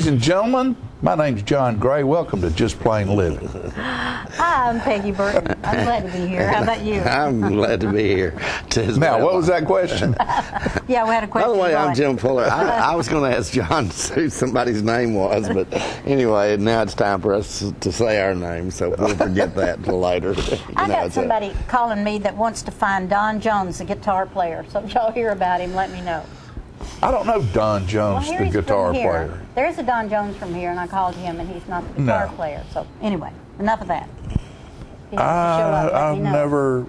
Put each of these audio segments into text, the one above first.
Ladies and gentlemen, my name's John Gray. Welcome to Just Plain Living. Hi, I'm Peggy Burton. I'm glad to be here. How about you? I'm glad to be here. Now, what was that question? Yeah, we had a question. By the way, going. I'm Jim Fuller. I was going to ask John who somebody's name was, but anyway, now it's time for us to say our name, so we'll forget that until later. I got somebody calling me that wants to find Don Jones, the guitar player. So if y'all hear about him, let me know. I don't know Don Jones, Well, the guitar from here. player. There is a Don Jones from here, and I called him, and he's not the guitar player. So anyway, enough of that. I've never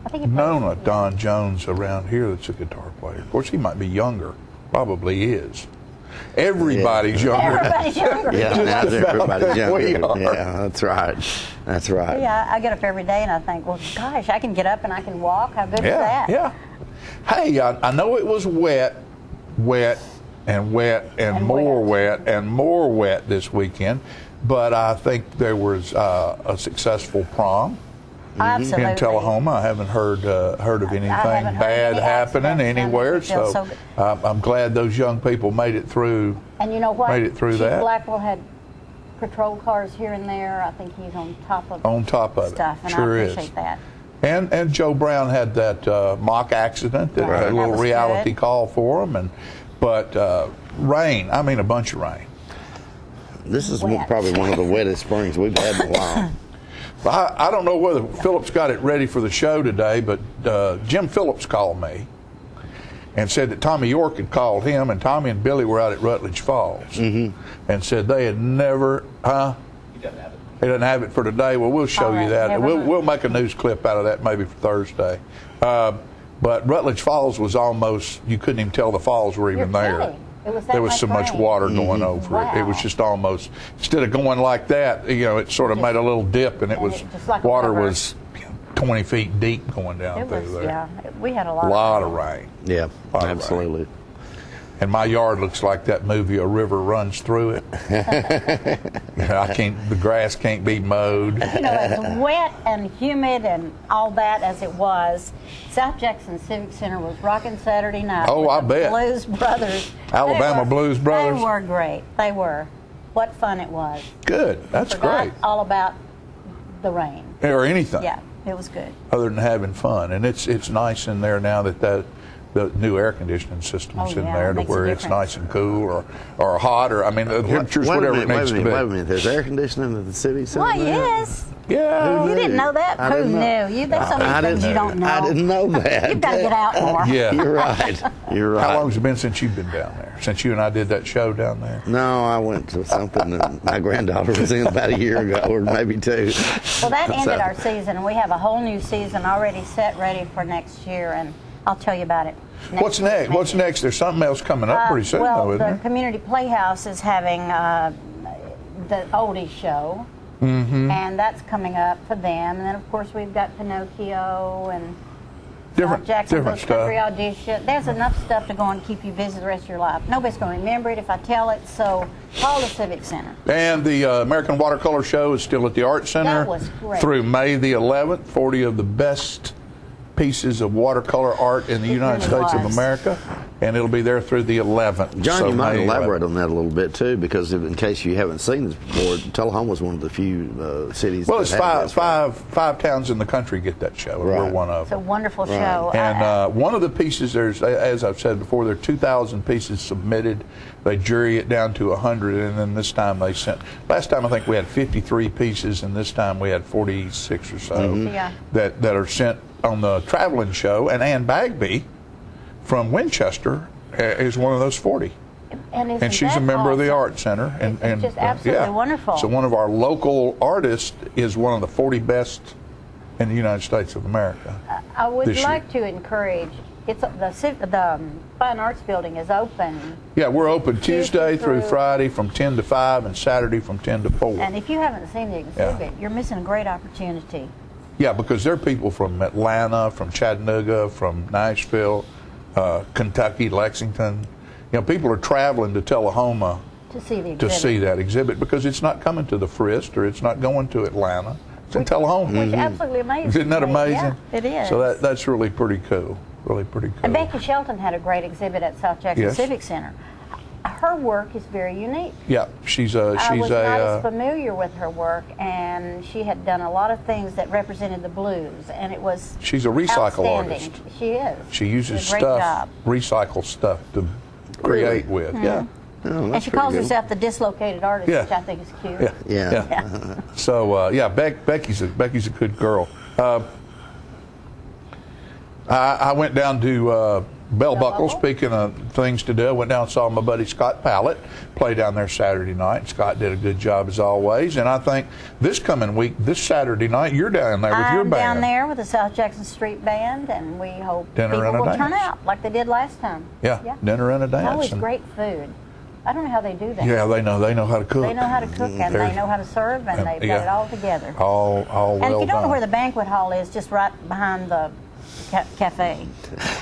I think he known a plays. Don Jones around here that's a guitar player. Of course, he might be younger. Probably is. Everybody's younger. Everybody's younger. Yeah, now everybody's younger. We are. Yeah, that's right. That's right. Yeah, I get up every day, and I think, well, gosh, I can get up and I can walk. How good is that? Yeah. Hey, I know it was wet, and more wet this weekend, but I think there was a successful prom Absolutely. in Tullahoma. I haven't heard of anything bad happening anywhere, so I'm glad those young people made it through. And you know what? Made it through Chief that. Blackwell had patrol cars here and there. I think he's on top of stuff, and sure I appreciate that. And Joe Brown had that mock accident, that Right. a little That was reality good. call for him, but rain. I mean, a bunch of rain. This is Wet. probably one of the wettest springs we've had in a while. I don't know whether Phillips got it ready for the show today, but Jim Phillips called me and said that Tommy York had called him, and Tommy and Billy were out at Rutledge Falls, and said they had never, He doesn't have it for today. Well, we'll show you that. We'll make a news clip out of that maybe for Thursday. But Rutledge Falls was almost, you couldn't even tell the falls were even there. Kidding. It was that There was so much rain. water going over it. It Wow. was just almost, instead of going like that, it sort of made a little dip, and it And was, it just like a water river. was 20 feet deep going down It through was, there. yeah. We had a A lot of rain. Yeah, Lot of absolutely. And my yard looks like that movie, A River Runs Through It. The grass can't be mowed. As wet and humid and all that as it was, South Jackson Civic Center was rocking Saturday night. Oh, with I the bet. Blues Brothers. Alabama Blues Brothers. They were great. They were. What fun it was. Good. That's Forgot great. all about the rain. Or anything. Yeah, it was good. Other than having fun. And it's nice in there now that the new air conditioning system's in there, it to makes a where it's difference. nice and cool or hot, or I mean the temperature's whatever it needs to be. Wait a minute. There's air conditioning at the city center? Why, yes. Yeah. You didn't know that? I Who didn't know. knew? There's so I many things didn't you don't know. I didn't know that. You've got to get out more. Yeah. You're right. You're right. How long has it been since you've been down there? Since you and I did that show down there? No, I went to something that my granddaughter was in about a year ago, or maybe two. Well, that ended So- our season, and we have a whole new season already set, ready for next year, and I'll tell you about it. What's next? What's next? There's something else coming up pretty soon, well, though, isn't the there? Community Playhouse is having the oldies show, and that's coming up for them. And then, of course, we've got Pinocchio and Different Jackson Country stuff. Audition. There's enough stuff to go and keep you busy the rest of your life. Nobody's going to remember it if I tell it, so call the Civic Center. And the American Watercolor Show is still at the Art Center That was great. through May the 11th. 40 of the best pieces of watercolor art in the United really States of was. America, and it'll be there through the 11th. John, So you might May elaborate 11th. on that a little bit too, because in case you haven't seen this before, Tullahoma was one of the few cities. Well, that it's had this. five towns in the country get that show, and we're Right. one of It's a them. wonderful Right. show. And one of the pieces, there's, as I've said before, there are 2,000 pieces submitted. They jury it down to 100, and then this time they sent. Last time I think we had 53 pieces, and this time we had 46 or so Yeah. that are sent on the traveling show. And Ann Bagby from Winchester is one of those 40. and And she's a member of the awesome? Art Center. And just absolutely wonderful. So one of our local artists is one of the 40 best in the United States of America. I would this year. like to encourage. It's the Fine Arts Building is open, Yeah, we're open Tuesday through through- Friday from 10 to 5 and Saturday from 10 to 4. and if you haven't seen the exhibit, you're missing a great opportunity. Yeah, because there are people from Atlanta, from Chattanooga, from Nashville, Kentucky, Lexington. People are traveling to Tullahoma To see the exhibit. to see that exhibit because it's not coming to the Frist or it's not going to Atlanta. It's in Tullahoma. Which is absolutely amazing. Isn't that to me. amazing? Yeah, it is. So that's really pretty cool. Really pretty cool. And Becky Shelton had a great exhibit at South Jackson Yes. Civic Center. her work is very unique. Yeah, she's I was not as familiar with her work, and she had done a lot of things that represented the blues, and it was she's a recycle outstanding. artist. She is. She uses She did a great stuff, job. recycle stuff to create with. Yeah. Oh, And that's she pretty calls good. herself the dislocated artist, Yeah. which I think is cute. Yeah. Yeah. So Becky's a good girl. I went down to Bell Buckle. Speaking of things to do, I went down and saw my buddy Scott Pallett play down there Saturday night. Scott did a good job as always, and I think this coming week, this Saturday night, you're down there with your I'm band. down there with the South Jackson Street Band, and we hope Dinner people and a will turn dance. out like they did last time. Yeah, dinner and a dance. Always and- great food. I don't know how they do that. Yeah, they know how to cook. They know how to cook, and They're- they know how to serve, and they've yeah. got it all together. All And well if you don't know done. where the banquet hall is, just right behind the cafe.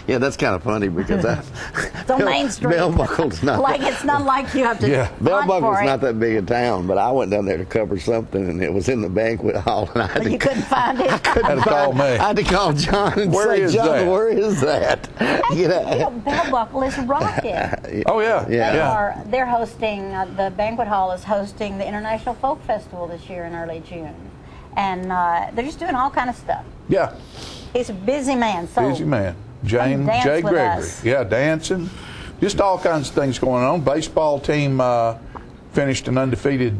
Yeah, that's kind of funny because It's on Main Street. Bell Buckle's not. Like it's not like you have to Yeah. Bell hunt for Buckle's it. not that big a town, but I went down there to cover something, and it was in the banquet hall, and I had You to couldn't find it. Had to call me. I had to call John and Where say, is John, that? where is that? You know, Bell Buckle is rocking. Oh yeah, Yeah. They're hosting, the banquet hall is hosting the International Folk Festival this year in early June. And they're just doing all kind of stuff. Yeah. He's a busy man. So Busy man. Come dance Jay with Gregory. us. Yeah, dancing. Just all kinds of things going on. Baseball team finished an undefeated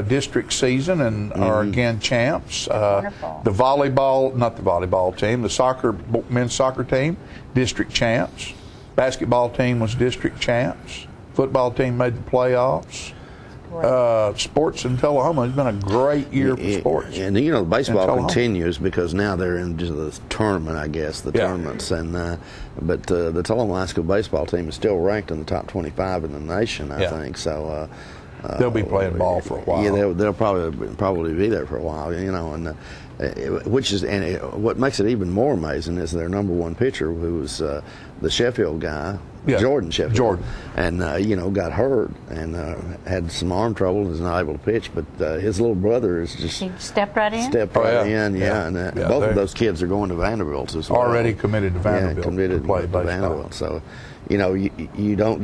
district season and are again champs. Wonderful. The volleyball team, the men's soccer team, district champs. Basketball team was district champs. Football team made the playoffs. Sports in Tullahoma has been a great year for sports. And you know, baseball Tullahoma. continues because now they're into the tournament, I guess, the Yeah. tournaments. And but the Tullahoma High School baseball team is still ranked in the top 25 in the nation, I Yeah. think. So They'll be playing ball for a while. Yeah, they'll probably be there for a while, you know. And what makes it even more amazing is their number one pitcher, who was the Sheffield guy, Yeah. Jordan Sheffield. Jordan. And, got hurt and had some arm trouble and is not able to pitch. But his little brother is just She stepped right in. yeah. in, Yeah. And Yeah, both they're of those kids are going to Vanderbilt as well. Already committed to Vanderbilt Yeah, committed to play to baseball. Vanderbilt. So, you know, you don't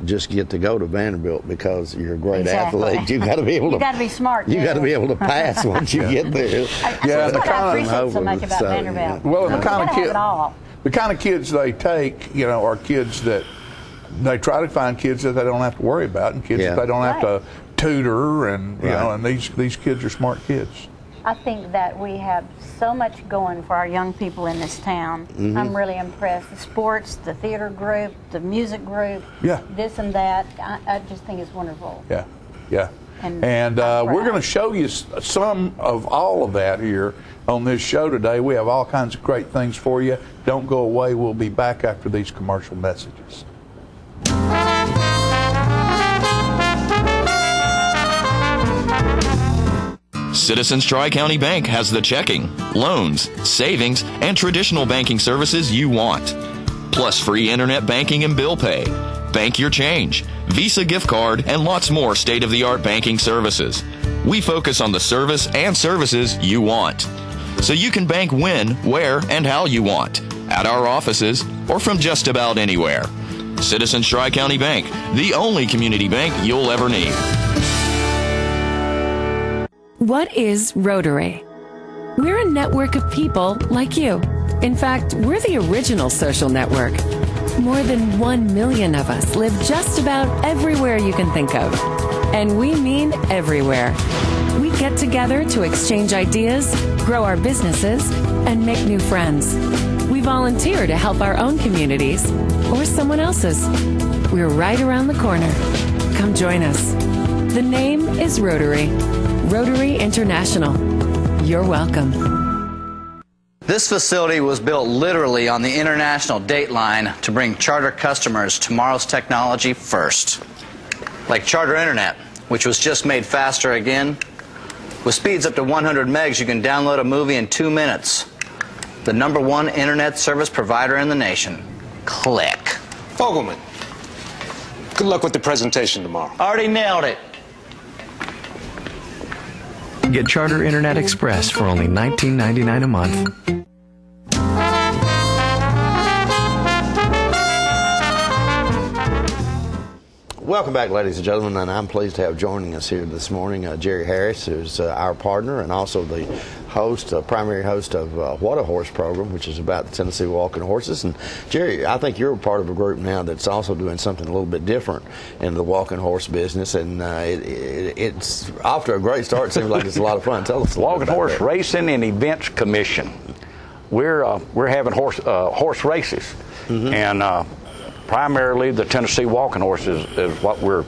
just get to go to Vanderbilt because you're a great Exactly. athlete. You got to be able to. You got to be smart. You too. got to be able to pass once you get there. That's Yeah, what the I kind of- appreciate so much about So, Vanderbilt. Well, and the You kind of gotta have kid, it all. the kind of kids they take, are kids that they try to find kids that they don't have to worry about, and kids Yeah. that they don't have Right. to tutor, and Right. and these kids are smart kids. I think that we have so much going for our young people in this town. Mm-hmm. I'm really impressed. The sports, the theater group, the music group, Yeah. this and that. I just think it's wonderful. Yeah, yeah. And And I'm we're proud. going to show you some of all of that here on this show today. We have all kinds of great things for you. Don't go away. We'll be back after these commercial messages. Citizens Tri-County Bank has the checking, loans, savings, and traditional banking services you want. Plus free internet banking and bill pay, bank your change, Visa gift card, and lots more state-of-the-art banking services. We focus on the service and services you want. So you can bank when, where, and how you want. At our offices or from just about anywhere. Citizens Tri-County Bank, the only community bank you'll ever need. What is Rotary? We're a network of people like you. In fact, we're the original social network. More than 1 million of us live just about everywhere you can think of. And we mean everywhere. We get together to exchange ideas, grow our businesses, and make new friends. We volunteer to help our own communities or someone else's. We're right around the corner. Come join us. The name is Rotary. Rotary International. You're welcome. This facility was built literally on the international date line to bring Charter customers tomorrow's technology first. Like Charter Internet, which was just made faster again. With speeds up to 100 megs, you can download a movie in 2 minutes. The #1 internet service provider in the nation. Click. Fogelman, good luck with the presentation tomorrow. Already nailed it. Get Charter Internet Express for only $19.99 a month. Welcome back, ladies and gentlemen, and I'm pleased to have joining us here this morning Jerry Harris, who's our partner and also the host, primary host of What a Horse program, which is about the Tennessee walking horses. And Jerry, I think you're a part of a group now that's also doing something a little bit different in the walking horse business, and it's off to a great start. It seems like it's a lot of fun. Tell us a little Walking bit about Horse that. Racing and Events Commission. We're having horse races, and primarily the Tennessee walking horses is what we're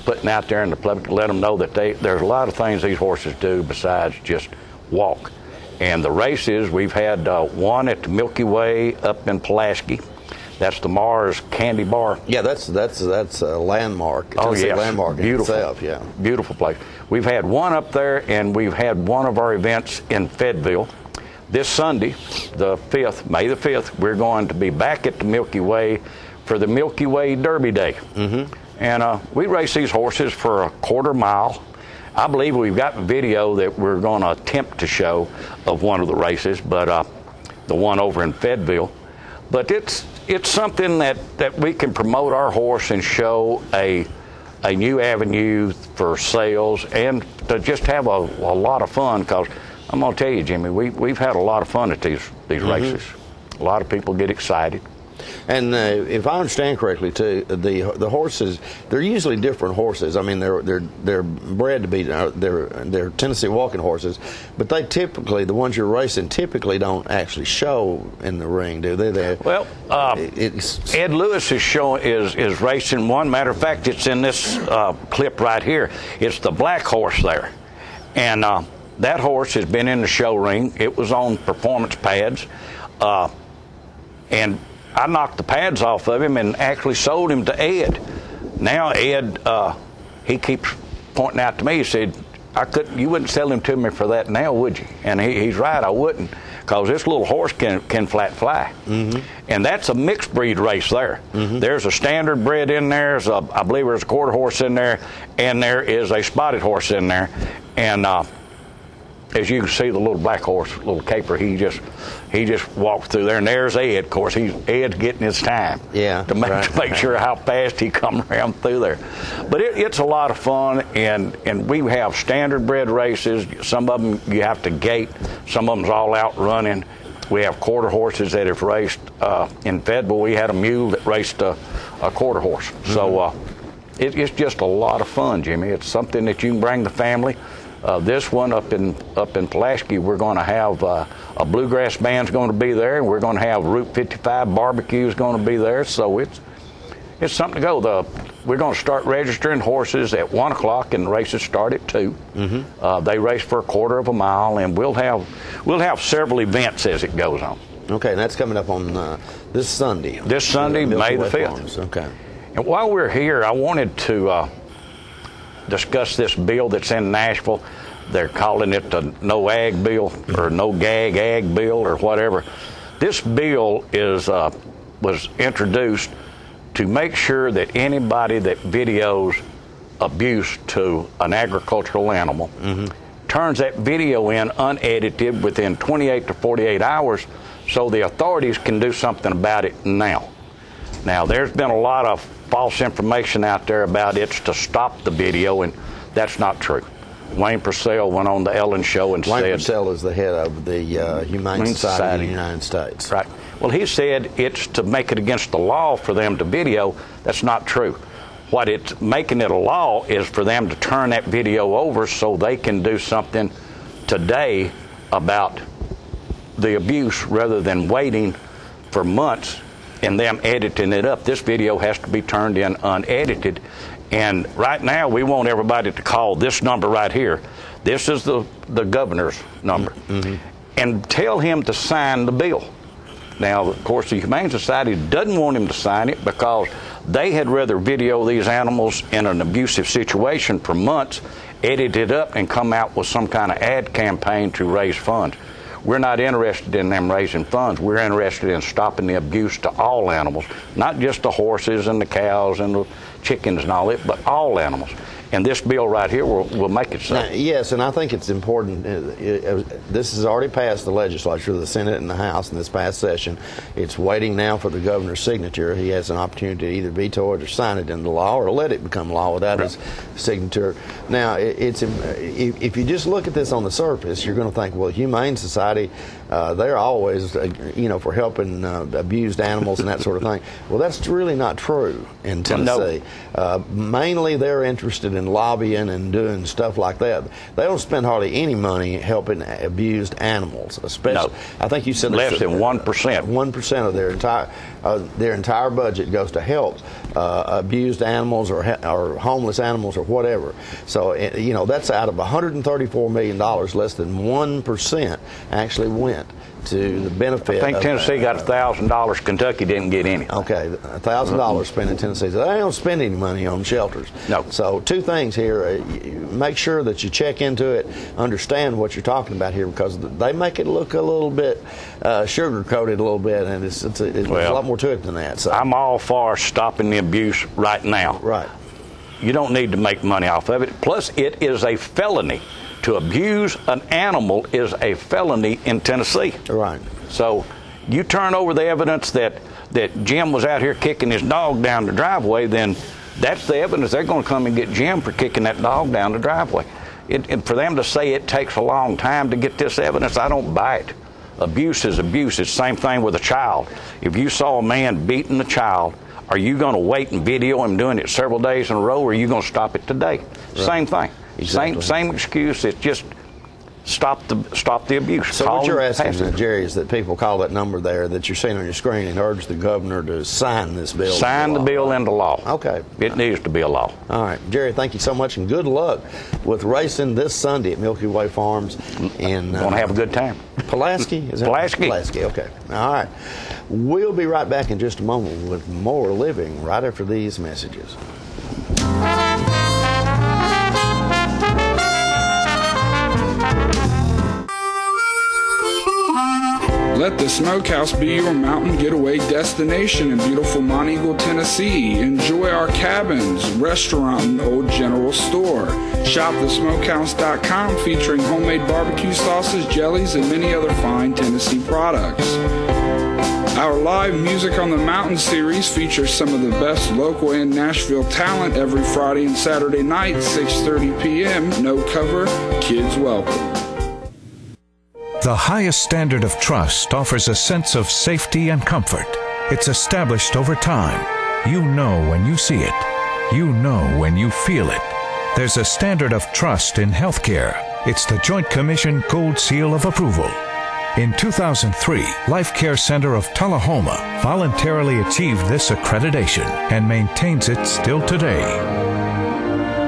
putting out there in the public to let them know that there's a lot of things these horses do besides just walk. And the races, we've had one at the Milky Way up in Pulaski. That's the Mars Candy Bar. Yeah, that's a landmark. Oh, Tennessee yes. landmark in Beautiful. itself. Yeah, Beautiful place. We've had one up there, and we've had one of our events in Fayetteville. This Sunday, the 5th, May the 5th, we're going to be back at the Milky Way for the Milky Way Derby Day. And we race these horses for a quarter mile. I believe we've got video that we're going to attempt to show of one of the races, but the one over in Fayetteville. But it's something that we can promote our horse and show a new avenue for sales and to just have a lot of fun, because I'm going to tell you, Jimmy, we've had a lot of fun at these races. A lot of people get excited. And if I understand correctly, too, the horses, they're usually different horses. I mean, they're bred to be they're Tennessee walking horses, but they typically, the ones you're racing, typically don't actually show in the ring, do they? Well, Ed Lewis is racing one. Matter of fact, it's in this clip right here. It's the black horse there, and that horse has been in the show ring. It was on performance pads, and I knocked the pads off of him and actually sold him to Ed. Now Ed, he keeps pointing out to me. He said, "You wouldn't sell him to me for that now, would you?" And he's right. I wouldn't, because this little horse can flat fly. And that's a mixed breed race there. There's a standard bred in there. I believe there's a quarter horse in there, and there is a spotted horse in there. And as you can see, the little black horse, little caper, he just walked through there, and there's Ed. Of course, Ed's getting his time to make sure how fast he come around through there. But it's a lot of fun, and we have standard bred races. Some of them you have to gate. Some of them's all out running. We have quarter horses that have raced in Fayetteville. We had a mule that raced a quarter horse. So it's just a lot of fun, Jimmy. It's something that you can bring the family. This one up in Pulaski, we're going to have a bluegrass band's going to be there, and we're going to have Route 55 barbecues going to be there. So it's something to go. We're going to start registering horses at 1 o'clock, and the races start at 2. They race for a quarter of a mile, and we'll have several events as it goes on. Okay, and that's coming up on this Sunday. This Sunday, May the 5th. Okay. And while we're here, I wanted to discuss this bill that's in Nashville. They're calling it the No Ag Bill or No Gag Ag Bill or whatever. This bill was introduced to make sure that anybody that videos abuse to an agricultural animal turns that video in unedited within 28 to 48 hours, so the authorities can do something about it now. Now, there's been a lot of false information out there about it's to stop the video, and that's not true. Wayne Purcell went on the Ellen Show and said... Wayne Purcell is the head of the Humane Society of the United States. Right. Well, he said it's to make it against the law for them to video. That's not true. What it's making it a law is for them to turn that video over so they can do something today about the abuse rather than waiting for months and them editing it up. This video has to be turned in unedited. And right now, we want everybody to call this number right here. This is the governor's number. And tell him to sign the bill. Now, of course, the Humane Society doesn't want him to sign it because they had rather video these animals in an abusive situation for months, edit it up, and come out with some kind of ad campaign to raise funds. We're not interested in them raising funds. We're interested in stopping the abuse to all animals, not just the horses and the cows and the chickens and all that, but all animals. And this bill right here will make it so. Now, yes, and I think it's important. This has already passed the legislature, the Senate and the House in this past session. It's waiting now for the governor's signature. He has an opportunity to either veto it or sign it into law or let it become law without his signature. Now, if you just look at this on the surface, you're going to think, well, Humane Society, they're always, for helping abused animals and that sort of thing. Well, that's really not true in Tennessee. No. Mainly, they're interested in lobbying and doing stuff like that. They don't spend hardly any money helping abused animals, especially. No. I think you said less than 1%. 1% of their entire budget goes to help abused animals or homeless animals or whatever. So that's out of $134 million. Less than 1% actually went to the benefit. I think Tennessee got $1,000. Kentucky didn't get any. Okay, $1,000 spent in Tennessee. So they don't spend any money on shelters. No. So two things here: make sure that you check into it, understand what you're talking about here, because they make it look a little bit sugar coated a little bit, and there's a lot more to it than that. So I'm all for stopping the abuse right now. Right. You don't need to make money off of it. Plus, it is a felony. To abuse an animal is a felony in Tennessee. Right. So you turn over the evidence that Jim was out here kicking his dog down the driveway, then that's the evidence. They're going to come and get Jim for kicking that dog down the driveway. And for them to say it takes a long time to get this evidence, I don't buy it. Abuse is abuse. It's the same thing with a child. If you saw a man beating a child, are you going to wait and video him doing it several days in a row, or are you going to stop it today? Right. Same thing. Exactly. Same excuse. It's just stop the abuse. So what you're asking, Jerry, is that people call that number there that you're seeing on your screen and urge the governor to sign this bill. Sign the bill into law. Okay. It needs to be a law. All right. Jerry, thank you so much, and good luck with racing this Sunday at Milky Way Farms. And going to have a good time. Pulaski? Is that Pulaski. Pulaski, okay. All right. We'll be right back in just a moment with more living right after these messages. Let the Smokehouse be your mountain getaway destination in beautiful Monteagle, Tennessee. Enjoy our cabins, restaurant, and old general store. Shop thesmokehouse.com featuring homemade barbecue sauces, jellies, and many other fine Tennessee products. Our live Music on the Mountain series features some of the best local and Nashville talent every Friday and Saturday night, 6:30 p.m. No cover, kids welcome. The highest standard of trust offers a sense of safety and comfort. It's established over time. You know when you see it. You know when you feel it. There's a standard of trust in healthcare. It's the Joint Commission Gold Seal of Approval. In 2003, Life Care Center of Tullahoma voluntarily achieved this accreditation and maintains it still today.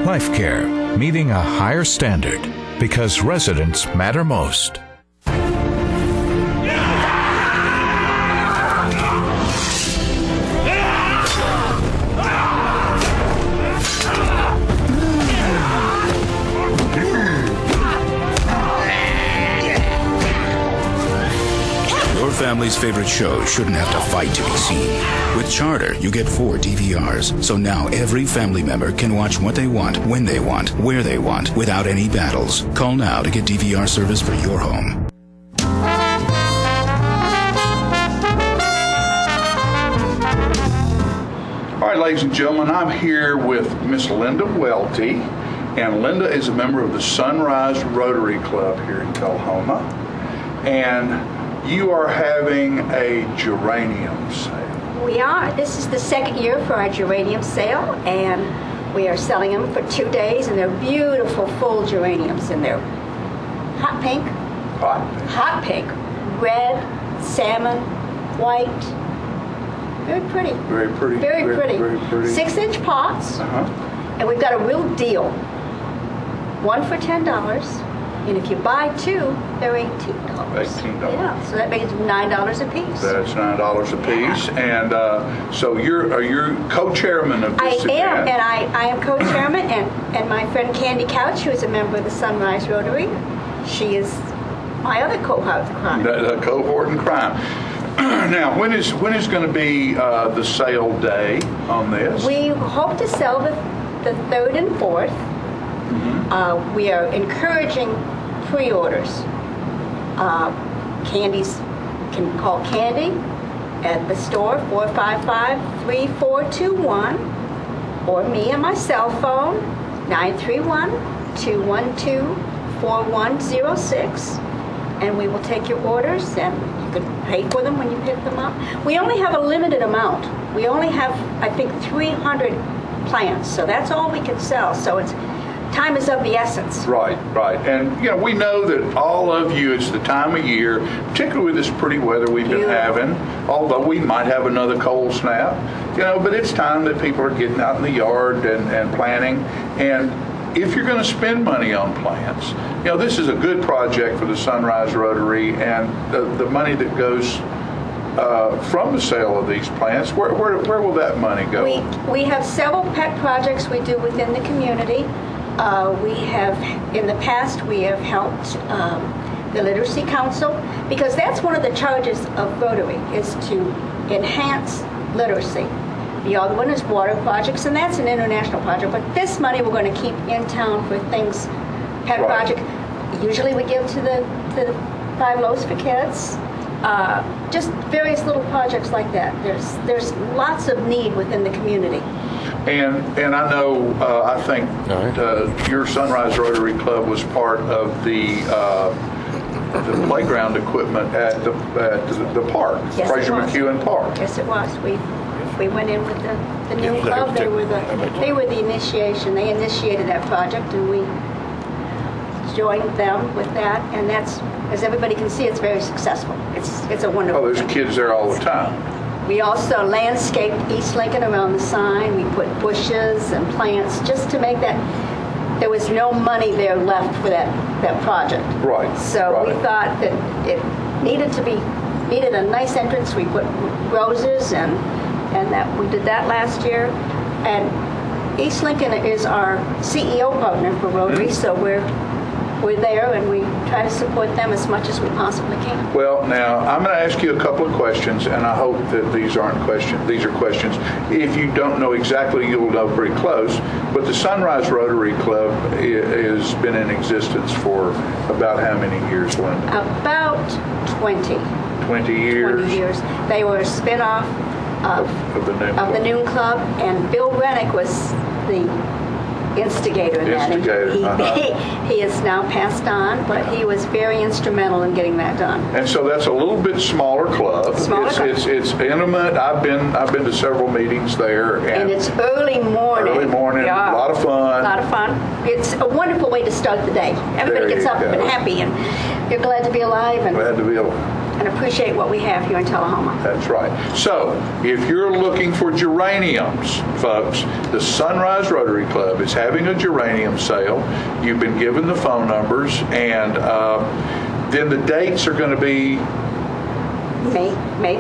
Life Care, meeting a higher standard because residents matter most. Family's favorite show shouldn't have to fight to be seen. With Charter, you get 4 DVRs, so now every family member can watch what they want, when they want, where they want, without any battles. Call now to get DVR service for your home. All right, ladies and gentlemen, I'm here with Miss Linda Welty, and Linda is a member of the Sunrise Rotary Club here in Tullahoma, and you are having a geranium sale. We are. This is the second year for our geranium sale, and we are selling them for 2 days, and they're beautiful full geraniums, and they're hot pink, red, salmon, white. Very pretty. Very pretty. Very pretty. 6-inch pots, and we've got a real deal. 1 for $10. And if you buy 2, they're $18. $18. Yeah, so that makes $9 a piece. That's $9 a piece. And so you're co-chairman of this event? I am, and I am co-chairman, and my friend Candy Couch, who is a member of the Sunrise Rotary, she is my other cohort in crime. The cohort in crime. Now, when is going to be the sale day on this? We hope to sell the 3rd and 4th. We are encouraging pre-orders. Candies can call Candy at the store, 455-3421, or me on my cell phone, 931-212-4106, and we will take your orders, and you can pay for them when you pick them up. We only have a limited amount. We only have, I think, 300 plants, so that's all we can sell. So time is of the essence. Right. And, we know that all of you, it's the time of year, particularly with this pretty weather we've been having, although we might have another cold snap, but it's time that people are getting out in the yard and planting. And if you're going to spend money on plants, this is a good project for the Sunrise Rotary, and the money that goes from the sale of these plants, where will that money go? We have several pet projects we do within the community. In the past, we have helped the Literacy Council, because that's one of the charges of Rotary, is to enhance literacy. The other one is water projects, and that's an international project. But this money we're going to keep in town for things, pet projects. Usually we give to the Five Loaves for Kids. Just various little projects like that. There's lots of need within the community. And I know, I think your Sunrise Rotary Club was part of the playground equipment at the park, Yes, Fraser McEwen Park. Yes, it was. We went in with the new club. They were the initiation. They initiated that project, and we joined them with that. And that's, as everybody can see, it's very successful. It's a wonderful. Oh, there's kids there all the time. We also landscaped East Lincoln around the sign. We put bushes and plants just to make that. There was no money there left for that project. Right. So we thought that it needed a nice entrance. We put roses and that we did that last year. And East Lincoln is our CEO partner for Rotary, so we're there, and we try to support them as much as we possibly can. Well, now, I'm going to ask you a couple of questions, and I hope that these aren't questions. These are questions. If you don't know exactly, you'll know pretty close. But the Sunrise Rotary Club has been in existence for about how many years, Linda? About 20. 20 years? 20 years. They were a spin-off of the Noon Club, and Bill Rennick was the instigator in that. He is now passed on, but he was very instrumental in getting that done. And so that's a little bit smaller club. It's intimate. I've been to several meetings there, and it's early morning. Yeah. A lot of fun. It's a wonderful way to start the day. Everybody gets up and happy, and you're glad to be alive. And glad to be alive. And appreciate what we have here in Tullahoma. That's right. So, if you're looking for geraniums, folks, the Sunrise Rotary Club is having a geranium sale. You've been given the phone numbers, and then the dates are going to be May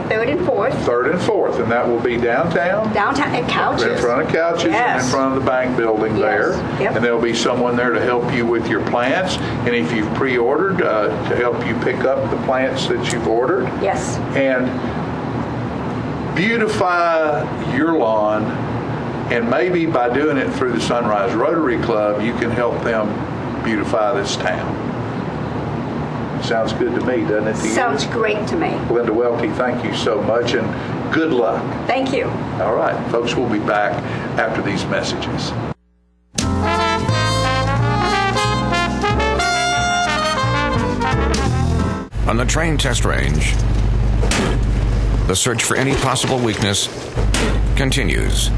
3rd and 4th. 3rd and 4th, and that will be downtown? Downtown at Couches. In front of Couches and in front of the bank building there. Yep. And there'll be someone there to help you with your plants. And if you've pre-ordered, to help you pick up the plants that you've ordered. Yes. And beautify your lawn. And maybe by doing it through the Sunrise Rotary Club, you can help them beautify this town. Sounds good to me, doesn't it? Sounds great to me. Linda Welty, thank you so much, and good luck. Thank you. All right, folks, we'll be back after these messages. On the train test range, the search for any possible weakness continues.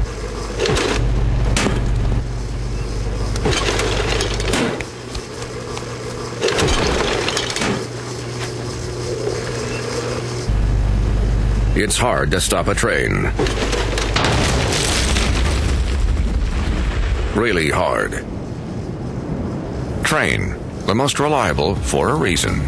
It's hard to stop a train. Really hard. Train, the most reliable for a reason.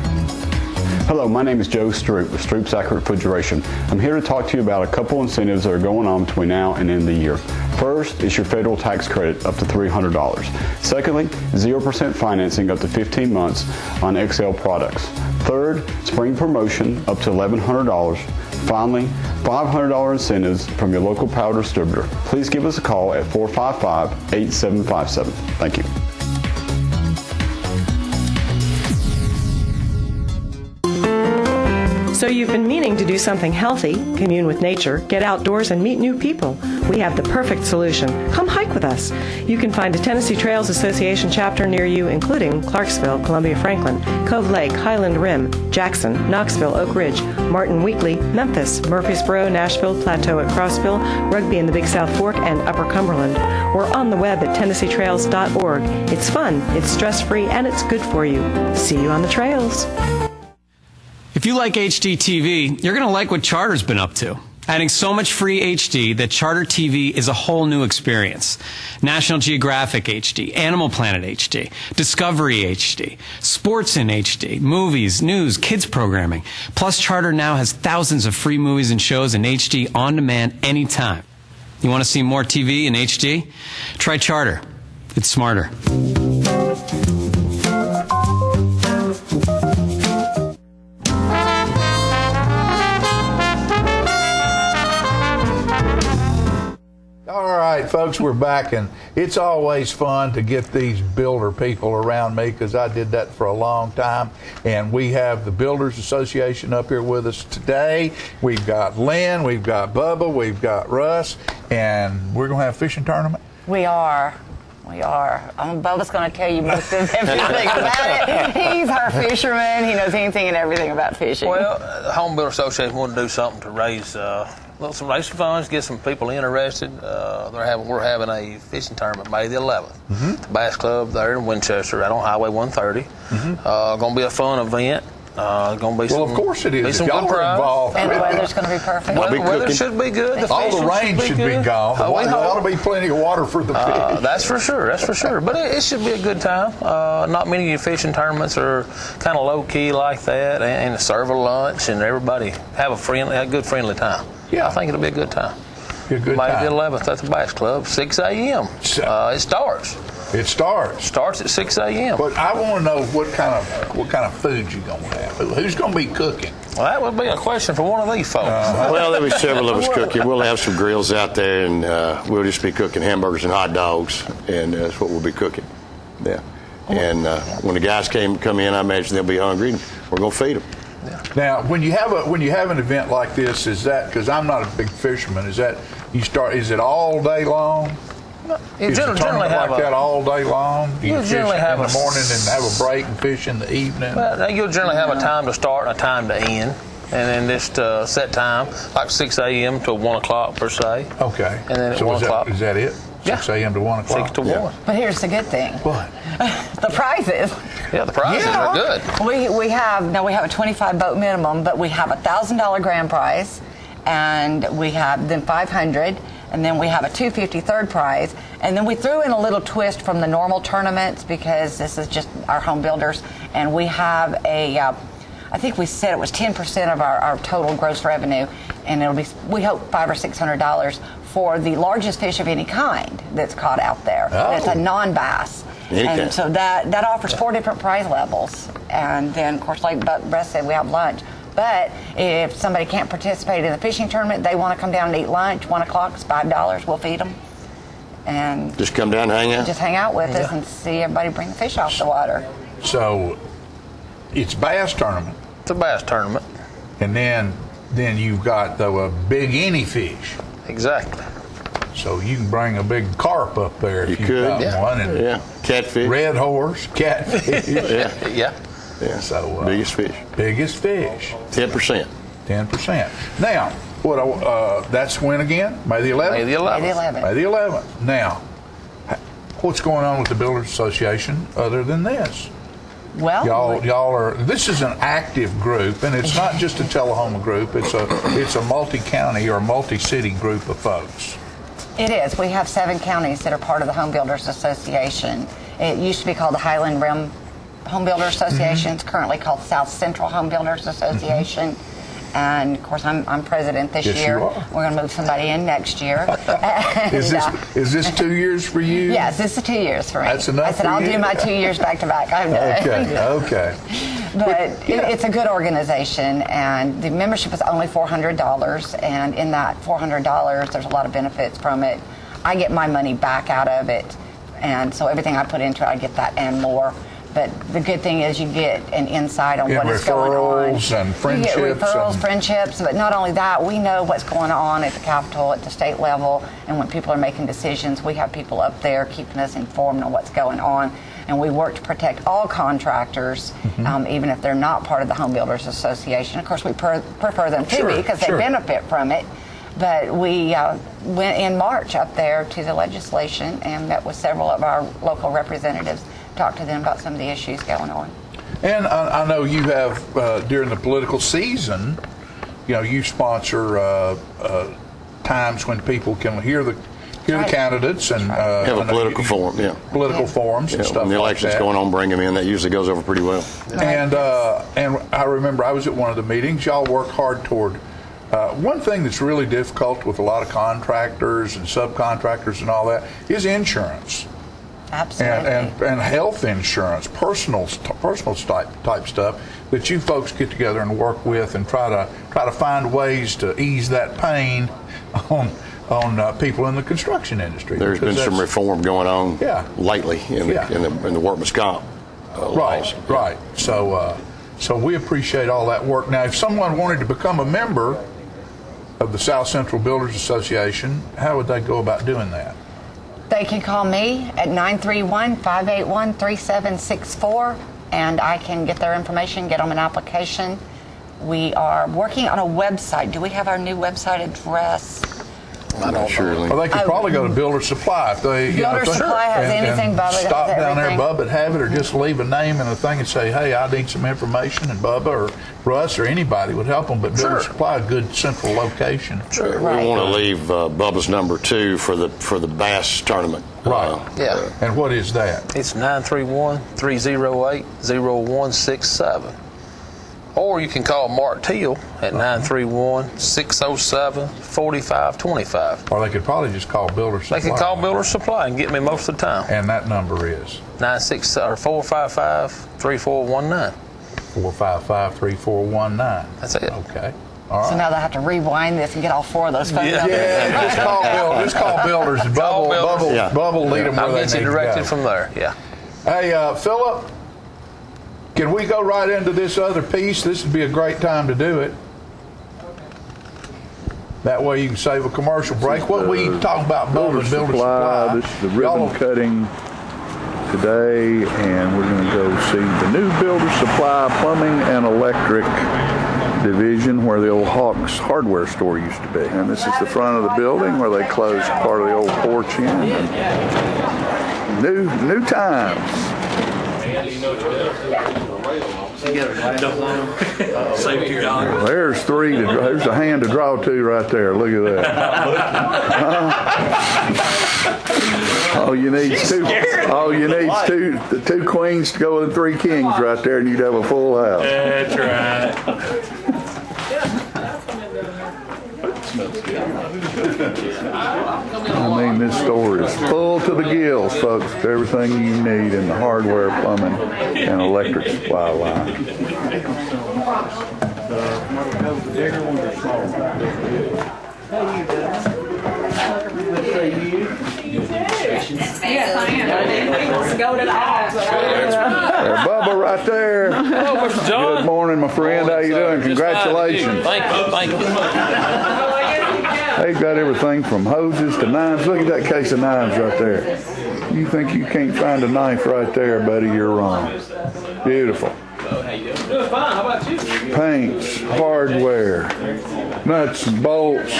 Hello, my name is Joe Stroop with Stroop's Accurate Refrigeration. I'm here to talk to you about a couple incentives that are going on between now and end of the year. First is your federal tax credit up to $300. Secondly, 0% financing up to 15 months on XL products. Third, spring promotion up to $1,100. Finally, $500 incentives from your local power distributor. Please give us a call at 455-8757. Thank you. So you've been meaning to do something healthy, commune with nature, get outdoors, and meet new people. We have the perfect solution. Come hike with us. You can find a Tennessee Trails Association chapter near you, including Clarksville, Columbia Franklin, Cove Lake, Highland Rim, Jackson, Knoxville, Oak Ridge, Martin Weakley, Memphis, Murfreesboro, Nashville, Plateau at Crossville, Rugby in the Big South Fork, and Upper Cumberland. We're on the web at TennesseeTrails.org. It's fun, it's stress-free, and it's good for you. See you on the trails. If you like HDTV, you're going to like what Charter's been up to. Adding so much free HD that Charter TV is a whole new experience. National Geographic HD, Animal Planet HD, Discovery HD, Sports in HD, movies, news, kids programming. Plus, Charter now has thousands of free movies and shows in HD on demand anytime. You want to see more TV in HD? Try Charter. It's smarter. All right, folks, we're back, and it's always fun to get these builder people around me because I did that for a long time. And we have the Builders Association up here with us today. We've got Lynn, we've got Bubba, we've got Russ, and we're going to have a fishing tournament. We are. Bubba's going to tell you most of everything about it. He's our fisherman. He knows anything and everything about fishing. Well, the Home Builder Association wanted to do something to raise some racing funds, get some people interested. We're having a fishing tournament May the 11th. The Bass Club there in Winchester, out on Highway 130. Going to be a fun event. Going to be of course it is. Be some y'all good are involved. And the weather's going to be perfect. The weather should be good. All the rain should be gone. There ought to be plenty of water for the fish. That's for sure. But it should be a good time. Not many fishing tournaments are kind of low key like that, and serve a lunch and everybody have a good friendly time. Yeah, I think it'll be a good time. May the 11th at the Bass Club, 6 a.m. It starts. It starts. Starts at 6 a.m. But I want to know what kind of food you're going to have. Who's going to be cooking? Well, that would be a question for one of these folks. Well, there'll be several of us cooking. We'll have some grills out there, and we'll just be cooking hamburgers and hot dogs, and that's what we'll be cooking. Yeah. And when the guys come in, I imagine they'll be hungry, and we're going to feed them. Yeah. Now, when you have an event like this, is that, because I'm not a big fisherman, is it all day long? You generally have that all day long. You generally fish have in the morning and have a break and fish in the evening. Well, you'll generally have a time to start and a time to end, and then just set time like 6 a.m. to 1 o'clock per se. Okay. And then at 1 o'clock. Is that it? 6 a.m. to 1 o'clock. 6 to 1. But here's the good thing. What? The prizes. Yeah, the prizes are good. We have a 25 boat minimum, but we have a $1,000 grand prize, and we have then 500. And then we have a $250 third prize. And then we threw in a little twist from the normal tournaments because this is just our home builders. And we have I think we said it was 10% of our total gross revenue. And it'll be, we hope, $500 or $600 for the largest fish of any kind that's caught out there. Oh. It's a non-bass. And so that offers 4 different prize levels. And then, of course, like Brett said, we have lunch. But if somebody can't participate in the fishing tournament, they want to come down and eat lunch, 1 o'clock, it's $5, we'll feed them. And just come down and hang out? Just hang out with us and see everybody bring the fish off the water. So it's bass tournament. It's a bass tournament. And then you've got a big any fish. Exactly. So you can bring a big carp up there if you've got one. And catfish. Red horse, catfish. Yeah. So biggest fish. 10%. 10%. Now, that's when again? May the 11th? May the 11th. May the 11th. Now, what's going on with the Builders Association other than this? Well, y'all are. This is an active group, and it's not just a Tullahoma group. It's a multi-county or multi-city group of folks. It is. We have 7 counties that are part of the Home Builders Association. It used to be called the Highland Rim Home Builders Association. It's currently called South Central Home Builders Association. And of course, I'm president this year. You are. We're going to move somebody in next year. Is this 2 years for you? Yes, this is 2 years for me. That's enough. I said I'll do my 2 years back to back. I'm done. Okay. But it's a good organization, and the membership is only $400. And in that $400, there's a lot of benefits from it. I get my money back out of it, and so everything I put into it, I get that and more. But the good thing is you get an insight on Get what is going on. referrals and You get friendships referrals, and- friendships, but not only that, we know what's going on at the Capitol, at the state level, and when people are making decisions, we have people up there keeping us informed on what's going on. And we work to protect all contractors, even if they're not part of the Home Builders Association. Of course, we prefer them to be because they benefit from it. But we went in March up there to the legislation and met with several of our local representatives, talked to them about some of the issues going on. And I know you have, during the political season, you sponsor times when people can hear the candidates and have a political forum, political forums and stuff when the like election's that. going on, bring them in. That usually goes over pretty well. And I remember I was at one of the meetings. Y'all work hard toward one thing that's really difficult with a lot of contractors and subcontractors and all that is insurance. Absolutely. And health insurance, personal type stuff that you folks get together and work with and try to find ways to ease that pain on people in the construction industry. There's been some reform going on lately in the workman's comp laws. Right. So we appreciate all that work. Now, if someone wanted to become a member of the South Central Builders Association, how would they go about doing that? They can call me at 931-581-3764, and I can get their information, get them an application. We are working on a website. Do we have our new website address? I'm not sure. Well, they could probably go to Builder Supply if they. Builder Supply has anything, Bubba. Stop has down everything. there, Bubba, and have it, or just leave a name and a thing and say, "Hey, I need some information," and Bubba or Russ or anybody would help them. But Builder Supply, a good central location. Sure. We want to leave Bubba's number 2 for the bass tournament. Right. And what is that? It's 931-308-0167. Or you can call Mark Teal at 931-607-4525. Or they could probably just call Builder Supply. They can call Builder Supply and get me most of the time. And that number is? 455-3419. 455-3419. That's it. Okay. All So right. now they have to rewind this and get all 4 of those phone numbers. Just call Builders. Bubble lead them where I'll they get need you to directed go. from there. Yeah. Hey, Philip, can we go right into this other piece? This would be a great time to do it. That way you can save a commercial break. What we talk about, Builder Supply. This is the ribbon cutting today, and we're going to go see the new Builder Supply Plumbing and Electric division where the old Hawks hardware store used to be. And this is the front of the building where they closed part of the old porch in. New times. There's 3 there's a hand to draw to right there. Look at that. All you need is 2 queens to go with 3 kings right there, and you'd have a full house. That's right. I mean, this store is full to the gills, folks, with everything you need in the hardware, plumbing, and electric supply line. Yes, I am. Go to the office. There, Bubba right there. Hello, Mr. John. Good morning, my friend. How you doing? Congratulations. Thank you. They've got everything from hoses to knives. Look at that case of knives right there. You think you can't find a knife right there, buddy, you're wrong. Beautiful. Doing fine. How about you? Paints, hardware, nuts and bolts,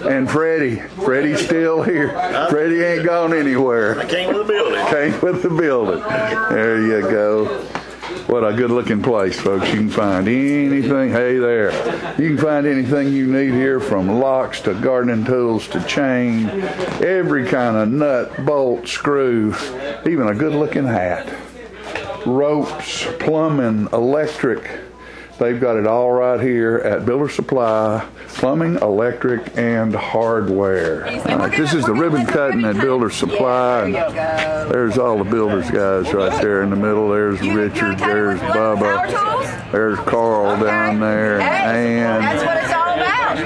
and Freddie's still here. Freddie ain't gone anywhere. I came with the building. Came with the building. There you go. What a good looking place, folks. You can find anything. Hey there. You can find anything you need here, from locks to gardening tools to chain, every kind of nut, bolt, screw, even a good looking hat. Ropes, plumbing, electric. They've got it all right here at Builder Supply, plumbing, electric, and hardware. All right, this is the ribbon cutting at Builder Supply. And there's all the Builders guys right there in the middle. There's Richard, there's Bubba, there's Carl down there, and That's what it's all about.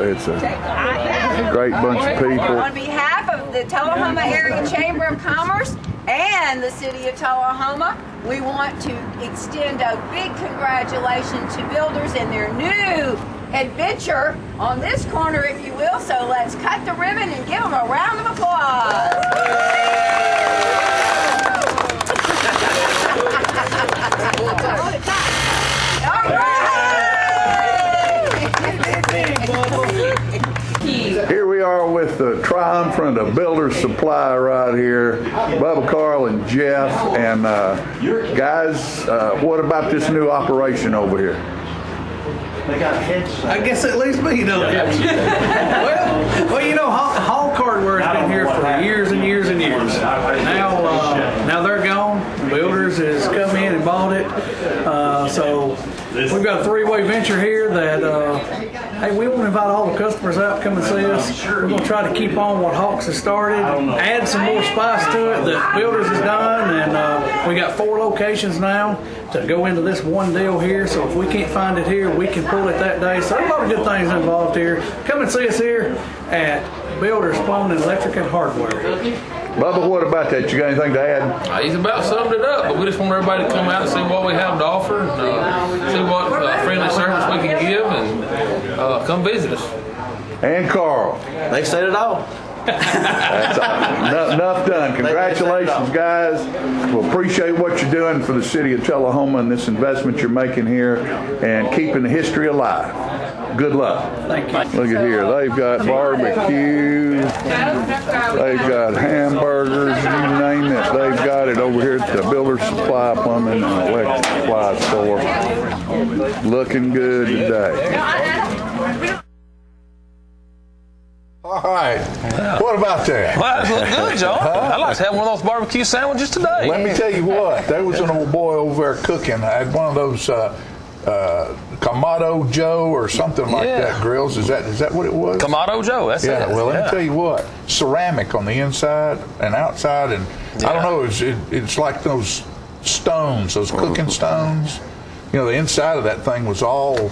it's a great bunch of people. On behalf of the Tullahoma Area Chamber of Commerce and and the City of Tullahoma, we want to extend a big congratulations to builders in their new adventure on this corner, if you will. So let's cut the ribbon and give them a round of applause. Here we are with the triumphant of Builders Supply right here, Bubba, Carl, and Jeff. And guys, what about this new operation over here? I guess it leaves me, don't it? well, you know, Hall Hardware has been here for years and years and years. Now they're gone. Builders has come in and bought it. So we've got a three-way venture here that, hey, we want to invite all the customers out, come and see us. We're going to try to keep on what Hawks has started, add some more spice to it that Builders has done, and we got 4 locations now to go into this one deal here. So if we can't find it here, we can pull it that day. So there's a lot of good things involved here. Come and see us here at Builders Plumbing and Electric and Hardware. Bubba, what about that? You got anything to add? He's about summed it up, but we just want everybody to come out and see what we have to offer, and see what friendly service we can give, and come visit us. And Carl. They said it all. That's all. Enough done. Congratulations, guys. We appreciate what you're doing for the City of Tullahoma and this investment you're making here and keeping the history alive. Good luck. Thank you. Look at here. They've got barbecue. They've got hamburgers. You name it. They've got it over here at the Builders Supply Plumbing and Electric Supply store. Looking good today. All right. What about that? Well, that looked good, John. I'd like to have one of those barbecue sandwiches today. Let me tell you what. There was an old boy over there cooking. I had one of those Kamado Joe or something like that grills. Is that what it was? Kamado Joe. That's it. Yeah. Well, let me tell you what. Ceramic on the inside and outside, and I don't know. It's like those stones, those cooking stones. You know, the inside of that thing was all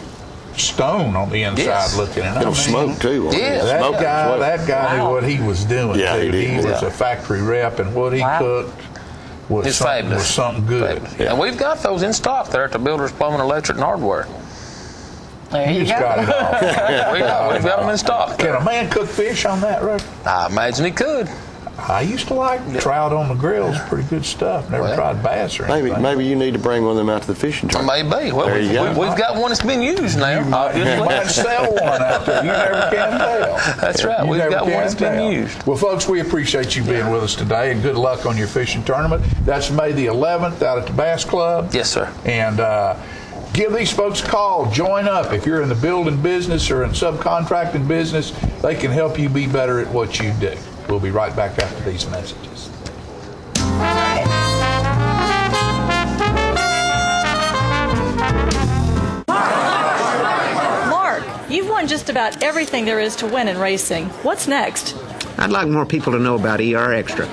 stone on the inside looking. And it'll smoke too. Yeah, that guy knew what he was doing. Yeah, too. he was a factory rep, and what he cooked was something good. Yeah. And we've got those in stock there at the Builders Plumbing, Electric, and Hardware. There you go. Got it all. We've got them in stock. Can a man cook fish on that, Rick? I imagine he could. I used to like trout on the grill. It's pretty good stuff. Never tried bass or anything. Maybe you need to bring one of them out to the fishing tournament. Maybe. Well, there you go. We've got one that's been used now. You might sell one out there. You never can tell. That's right. We've got one that's been used. Well, folks, we appreciate you being with us today, and good luck on your fishing tournament. That's May the 11th out at the Bass Club. Yes, sir. And give these folks a call. Join up. If you're in the building business or in subcontracting business, they can help you be better at what you do. We'll be right back after these messages. Mark, you've won just about everything there is to win in racing. What's next? I'd like more people to know about ER Extra.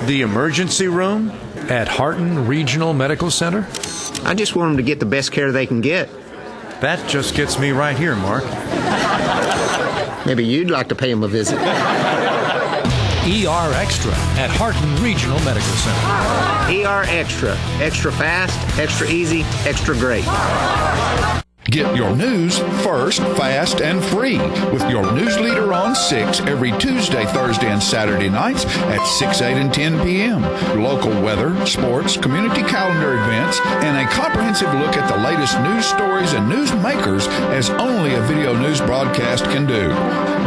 The emergency room at Harton Regional Medical Center? I just want them to get the best care they can get. That just gets me right here, Mark. Maybe you'd like to pay them a visit. ER Extra at Harton Regional Medical Center. ER Extra. Extra fast, extra easy, extra great. Get your news first, fast, and free with your news leader on 6 every Tuesday, Thursday, and Saturday nights at 6, 8, and 10 p.m. Local weather, sports, community calendar events, and a comprehensive look at the latest news stories and news makers as only a video news broadcast can do.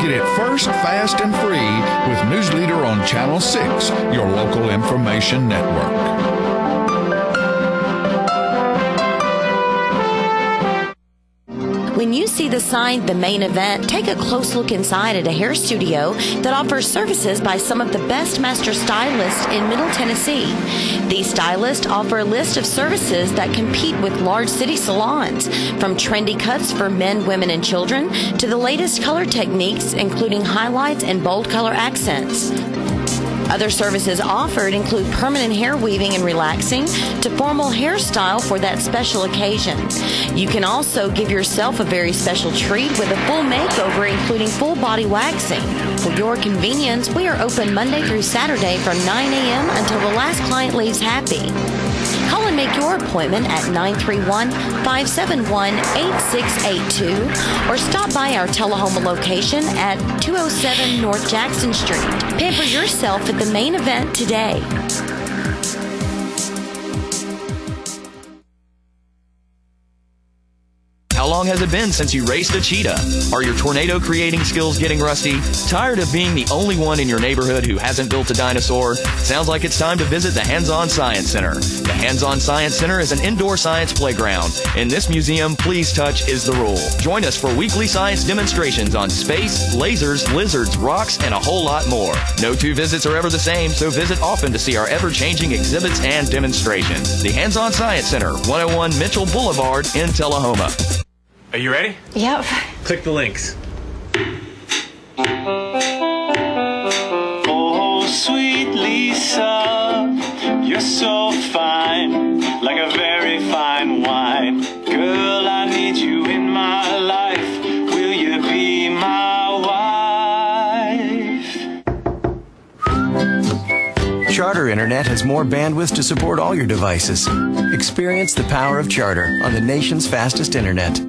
Get it first, fast, and free with News Leader on Channel 6, your local information network. When you see the sign, The Main Event, take a close look inside at a hair studio that offers services by some of the best master stylists in Middle Tennessee. These stylists offer a list of services that compete with large city salons, from trendy cuts for men, women, and children to the latest color techniques, including highlights and bold color accents. Other services offered include permanent hair weaving and relaxing to formal hairstyle for that special occasion. You can also give yourself a very special treat with a full makeover, including full body waxing. For your convenience, we are open Monday through Saturday from 9 a.m. until the last client leaves happy. Call and make your appointment at 931-571-8682 or stop by our Tullahoma location at 207 North Jackson Street. Pamper yourself at the main event today. How long has it been since you raced a cheetah? Are your tornado creating skills getting rusty? Tired of being the only one in your neighborhood who hasn't built a dinosaur? Sounds like it's time to visit the Hands-On Science Center. The Hands-On Science Center is an indoor science playground. In this museum, please touch is the rule. Join us for weekly science demonstrations on space, lasers, lizards, rocks, and a whole lot more. No two visits are ever the same, so visit often to see our ever-changing exhibits and demonstrations. The Hands-On Science Center, 101 Mitchell Boulevard in Tullahoma. Are you ready? Yep. Click the links. Oh, sweet Lisa, you're so fine, like a very fine wine. Girl, I need you in my life. Will you be my wife? Charter Internet has more bandwidth to support all your devices. Experience the power of Charter on the nation's fastest internet.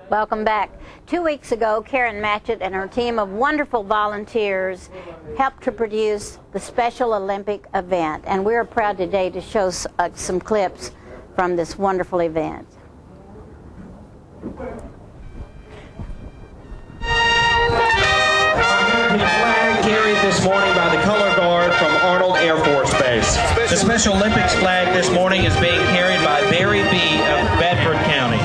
Welcome back. 2 weeks ago, Karen Matchett and her team of wonderful volunteers helped to produce the Special Olympic event, and we're proud today to show some clips from this wonderful event. Flag carried this morning by the Color Guard from Arnold Air Force Base. The Special Olympics flag this morning is being carried by Barry B. of Bedford County.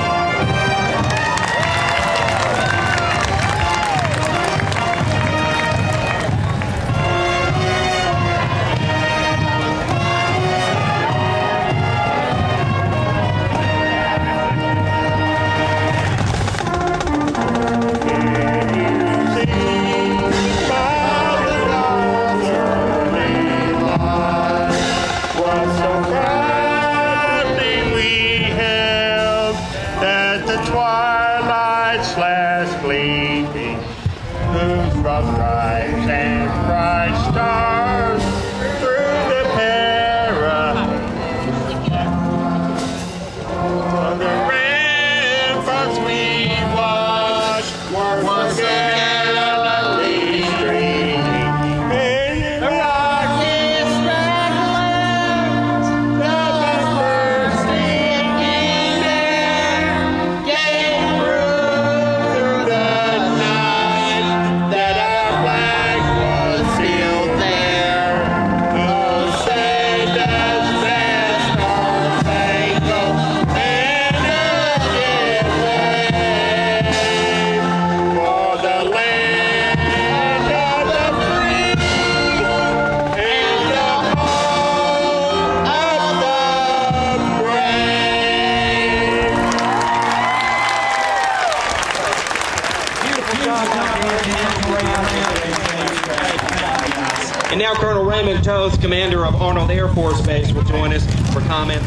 And now Colonel Raymond Toth, commander of Arnold Air Force Base, will join us for comment.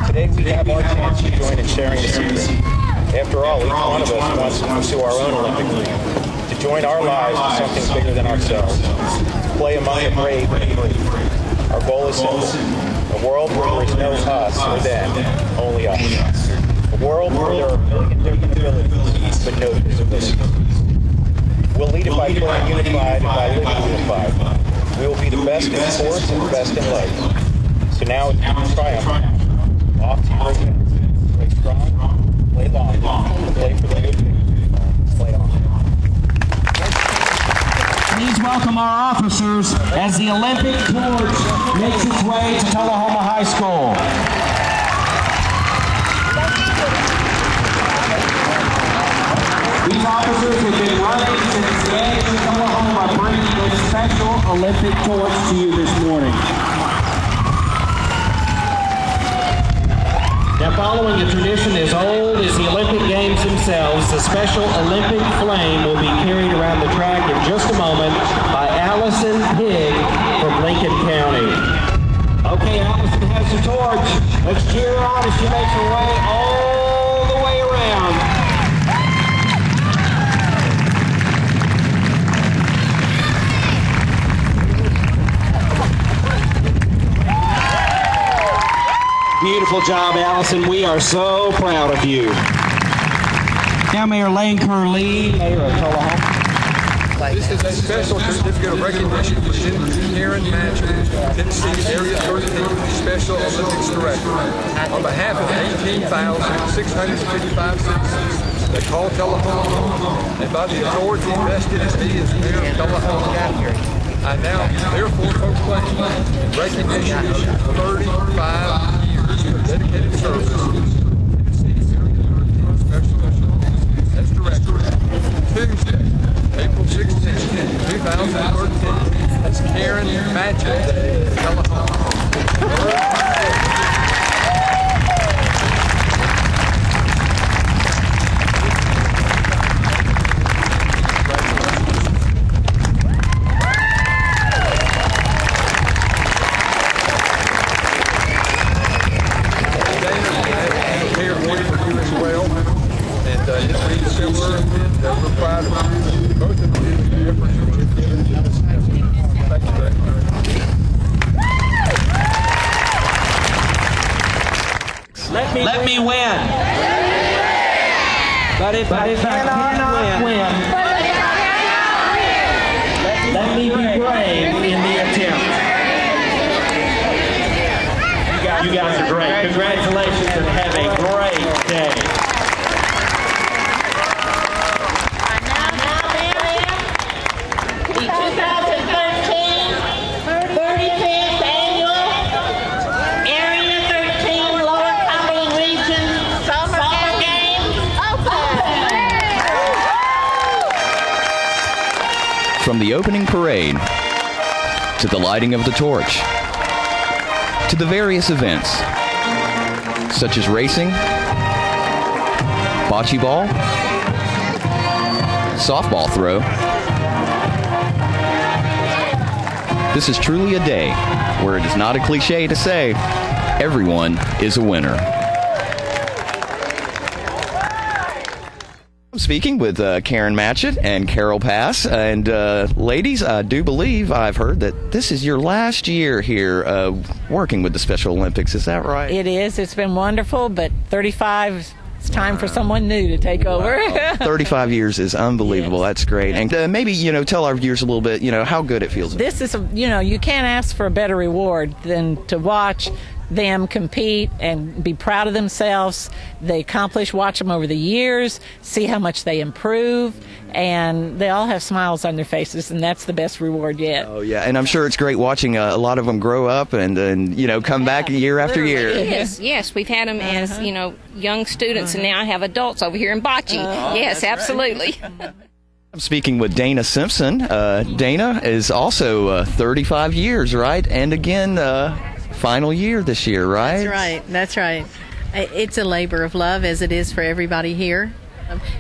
Today we have our chance to join in sharing the secret. After all, each one of us wants to pursue our own Olympic dream, to join our lives to something bigger than ourselves, to play among the brave and free. Our goal is simple: a world where there is no us or them, only us. A world where there are a million different abilities, but no disabilities. We'll lead it by playing unified and by living unified. We will be the best in sports and the best in life. So now it's triumph. Off to your wins. Play strong, play long, play for the good things. Play on. Please welcome our officers as the Olympic torch makes its way to Tullahoma High School. These officers have been running since the edge of Tullahoma, bringing this special Olympic torch to you this morning. Now, following a tradition as old as the Olympic Games themselves, the special Olympic flame will be carried around the track in just a moment by Allison Higg from Lincoln County. Okay, Allison has the torch. Let's cheer her on as she makes her way all the beautiful job, Allison. We are so proud of you. Now, Mayor Lane Curley, Mayor of Tullahoma. This is a special certificate of recognition for Karen Matchett, Tennessee Area 13 Special Olympics Director. On behalf of 18,655 citizens, they call Tullahoma, and by the authority vested in me as Mayor of Tullahoma, I now therefore proclaim in recognition of 35 years of dedicated service to Tennessee Area 13 Special Olympics as Director. Tuesday, April 16, 2013, that's Karen Matchett Day in Tullahoma. We're proud of both of you and the efforts that you've given to this. Thank you very much. Let me win. But if I cannot win, let me be brave in the attempt. You guys are great. Congratulations and have a great day. From the opening parade, to the lighting of the torch, to the various events, such as racing, bocce ball, softball throw, this is truly a day where it is not a cliche to say, everyone is a winner. I'm speaking with Karen Matchett and Carol Pass. And ladies, I do believe I've heard that this is your last year here working with the Special Olympics. Is that right? It is. It's been wonderful, but 35, it's time for someone new to take over. 35 years is unbelievable. Yes. That's great. And maybe, tell our viewers a little bit, how good it feels. This is, you can't ask for a better reward than to watch them compete and be proud of themselves. They watch them over the years, see how much they improve, and they all have smiles on their faces, and that's the best reward yet. Oh, yeah, and I'm sure it's great watching a lot of them grow up and come back year after year. Yes, we've had them as, young students, and now I have adults over here in bocce. Yes, absolutely. I'm speaking with Dana Simpson. Dana is also 35 years, right? And again, final year this year, right? That's right. It's a labor of love, as it is for everybody here.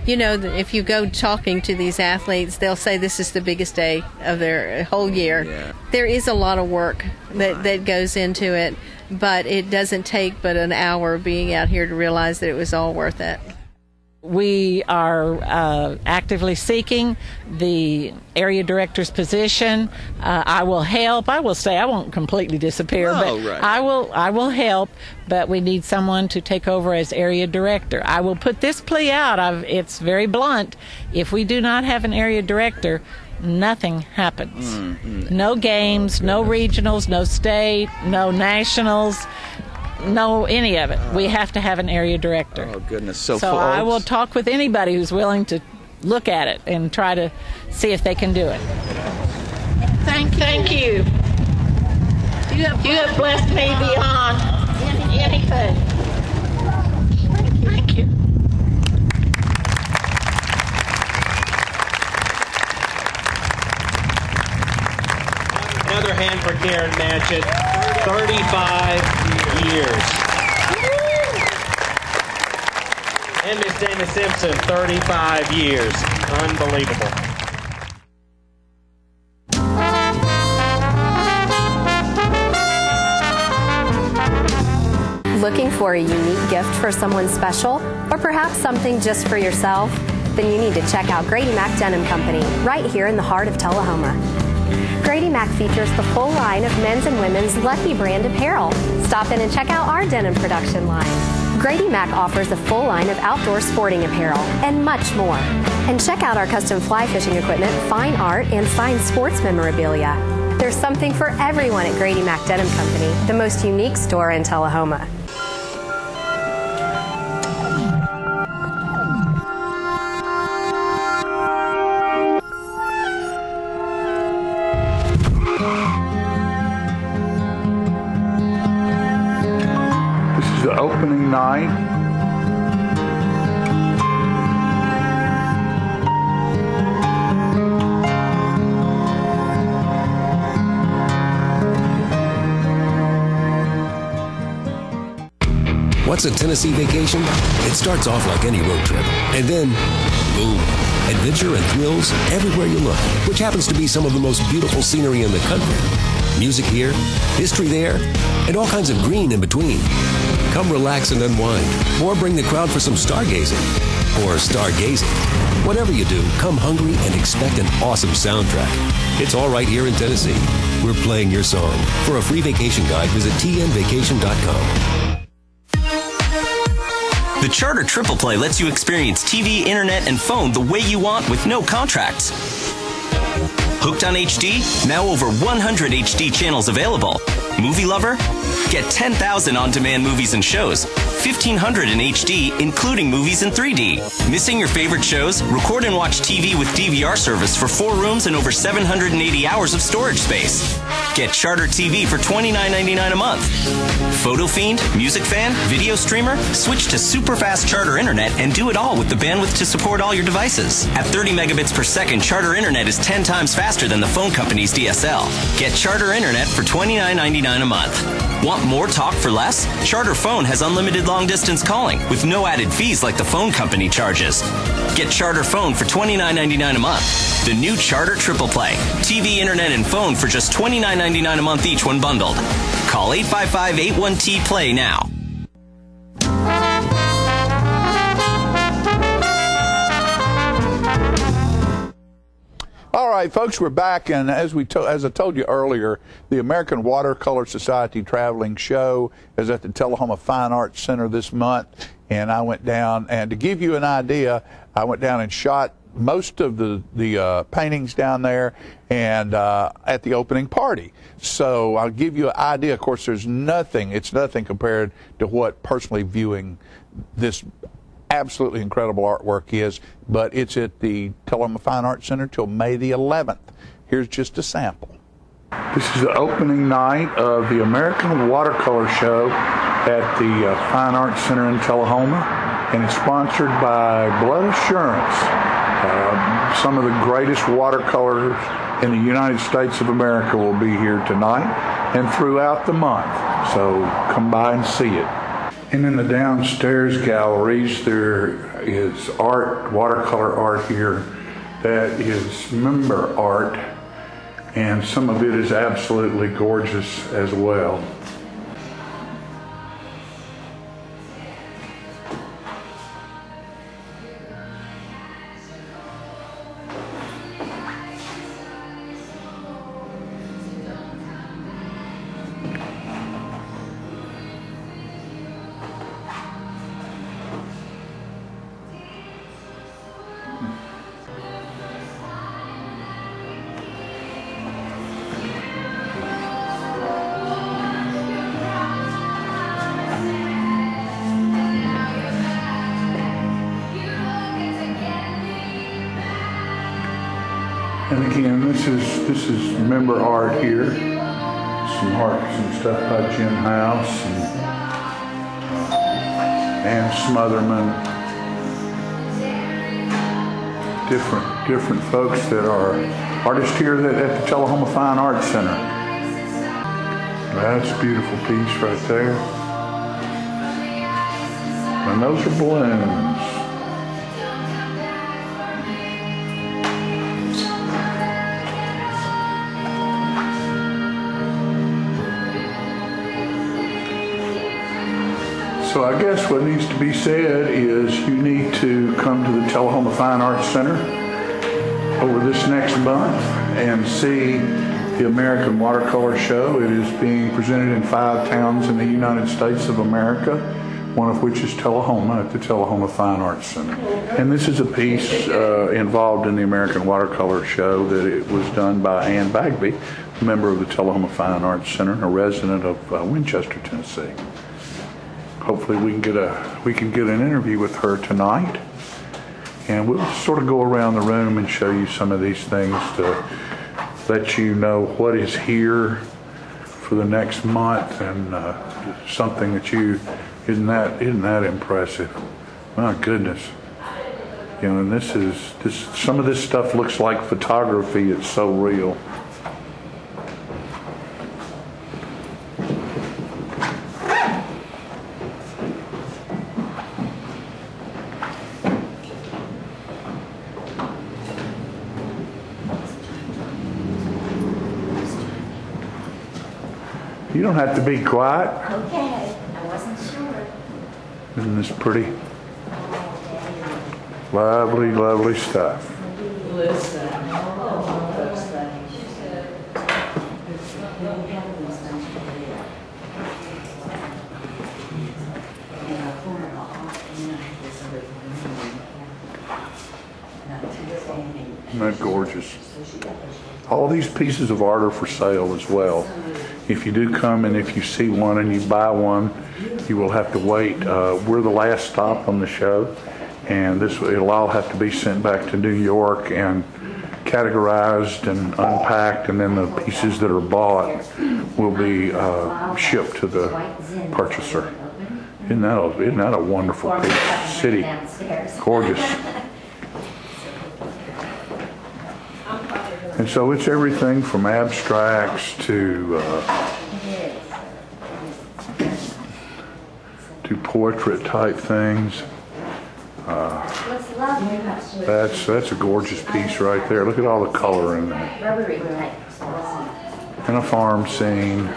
If you go talking to these athletes, they'll say this is the biggest day of their whole year. Yeah. There is a lot of work that goes into it, but it doesn't take but an hour of being out here to realize that it was all worth it. We are actively seeking the area director's position. I will help. I will stay. I won't completely disappear, but right. I will help. But we need someone to take over as area director. I will put this plea out. It's very blunt. If we do not have an area director, nothing happens. Mm-hmm. No games, no regionals, no state, no nationals. No, any of it. We have to have an area director. Oh, goodness. So I will talk with anybody who's willing to look at it and try to see if they can do it. Thank you. You have blessed me beyond anything. Thank you. Another hand for Karen Matchett. 35 years. And Miss Dana Simpson, 35 years. Unbelievable. Looking for a unique gift for someone special, or perhaps something just for yourself? Then you need to check out Grady Mac Denim Company, right here in the heart of Tullahoma. Grady Mac features the full line of men's and women's Lucky brand apparel. Stop in and check out our denim production line. Grady Mac offers a full line of outdoor sporting apparel and much more. And check out our custom fly fishing equipment, fine art, and fine sports memorabilia. There's something for everyone at Grady Mac Denim Company, the most unique store in Tullahoma. The opening night. What's a Tennessee vacation? It starts off like any road trip, and then, boom, adventure and thrills everywhere you look, which happens to be some of the most beautiful scenery in the country. Music here, history there, and all kinds of green in between. Come relax and unwind, or bring the crowd for some stargazing, or stargazing. Whatever you do, come hungry and expect an awesome soundtrack. It's all right here in Tennessee. We're playing your song. For a free vacation guide, visit tnvacation.com. The Charter Triple Play lets you experience TV, internet, and phone the way you want with no contracts. Hooked on HD? Now over 100 HD channels available. Movie lover? Get 10,000 on-demand movies and shows, 1,500 in HD, including movies in 3D. Missing your favorite shows? Record and watch TV with DVR service for 4 rooms and over 780 hours of storage space. Get Charter TV for $29.99 a month. Photo fiend, music fan, video streamer? Switch to super fast Charter Internet and do it all with the bandwidth to support all your devices. At 30 megabits per second, Charter Internet is 10 times faster than the phone company's DSL. Get Charter Internet for $29.99 a month. Want more talk for less? Charter Phone has unlimited long-distance calling with no added fees like the phone company charges. Get Charter Phone for $29.99 a month. The new Charter Triple Play. TV, internet, and phone for just $29.99 a month each when bundled. Call 855-81-T-PLAY now. All right, folks, we're back, and as I told you earlier, the American Watercolor Society Traveling Show is at the Tullahoma Fine Arts Center this month, and I went down, and to give you an idea, I went down and shot most of the paintings down there and at the opening party. So I'll give you an idea. Of course, it's nothing compared to what personally viewing this absolutely incredible artwork is, but it's at the Tullahoma Fine Arts Center till May the 11th. Here's just a sample. This is the opening night of the American Watercolor Show at the Fine Arts Center in Tullahoma, and it's sponsored by Blood Assurance, some of the greatest watercolors in the United States of America will be here tonight and throughout the month, so come by and see it. And in the downstairs galleries, there is art, watercolor art here that is member art, and some of it is absolutely gorgeous as well. And again, this is member art here. Some stuff by Jim House and Ann Smotherman. Different folks that are artists here at the Tullahoma Fine Arts Center. That's a beautiful piece right there. And those are balloons. So I guess what needs to be said is you need to come to the Tullahoma Fine Arts Center over this next month and see the American Watercolor Show. It is being presented in 5 towns in the United States of America, one of which is Tullahoma at the Tullahoma Fine Arts Center. And this is a piece involved in the American Watercolor Show that it was done by Ann Bagby, a member of the Tullahoma Fine Arts Center and a resident of Winchester, Tennessee. Hopefully we can get an interview with her tonight, and we'll sort of go around the room and show you some of these things to let you know what is here for the next month, and something that isn't that impressive. My goodness. You know, and this some of this stuff looks like photography. It's so real. You don't have to be quiet. Okay, I wasn't sure. Isn't this pretty? Lovely, lovely stuff. Listen. Isn't that gorgeous? All these pieces of art are for sale as well. If you do come and if you see one and you buy one, you will have to wait. We're the last stop on the show, and it'll all have to be sent back to New York and categorized and unpacked, and then the pieces that are bought will be shipped to the purchaser. Isn't that a wonderful piece? City, gorgeous. And so it's everything from abstracts to portrait type things. That's a gorgeous piece right there. Look at all the color in that. And a farm scene,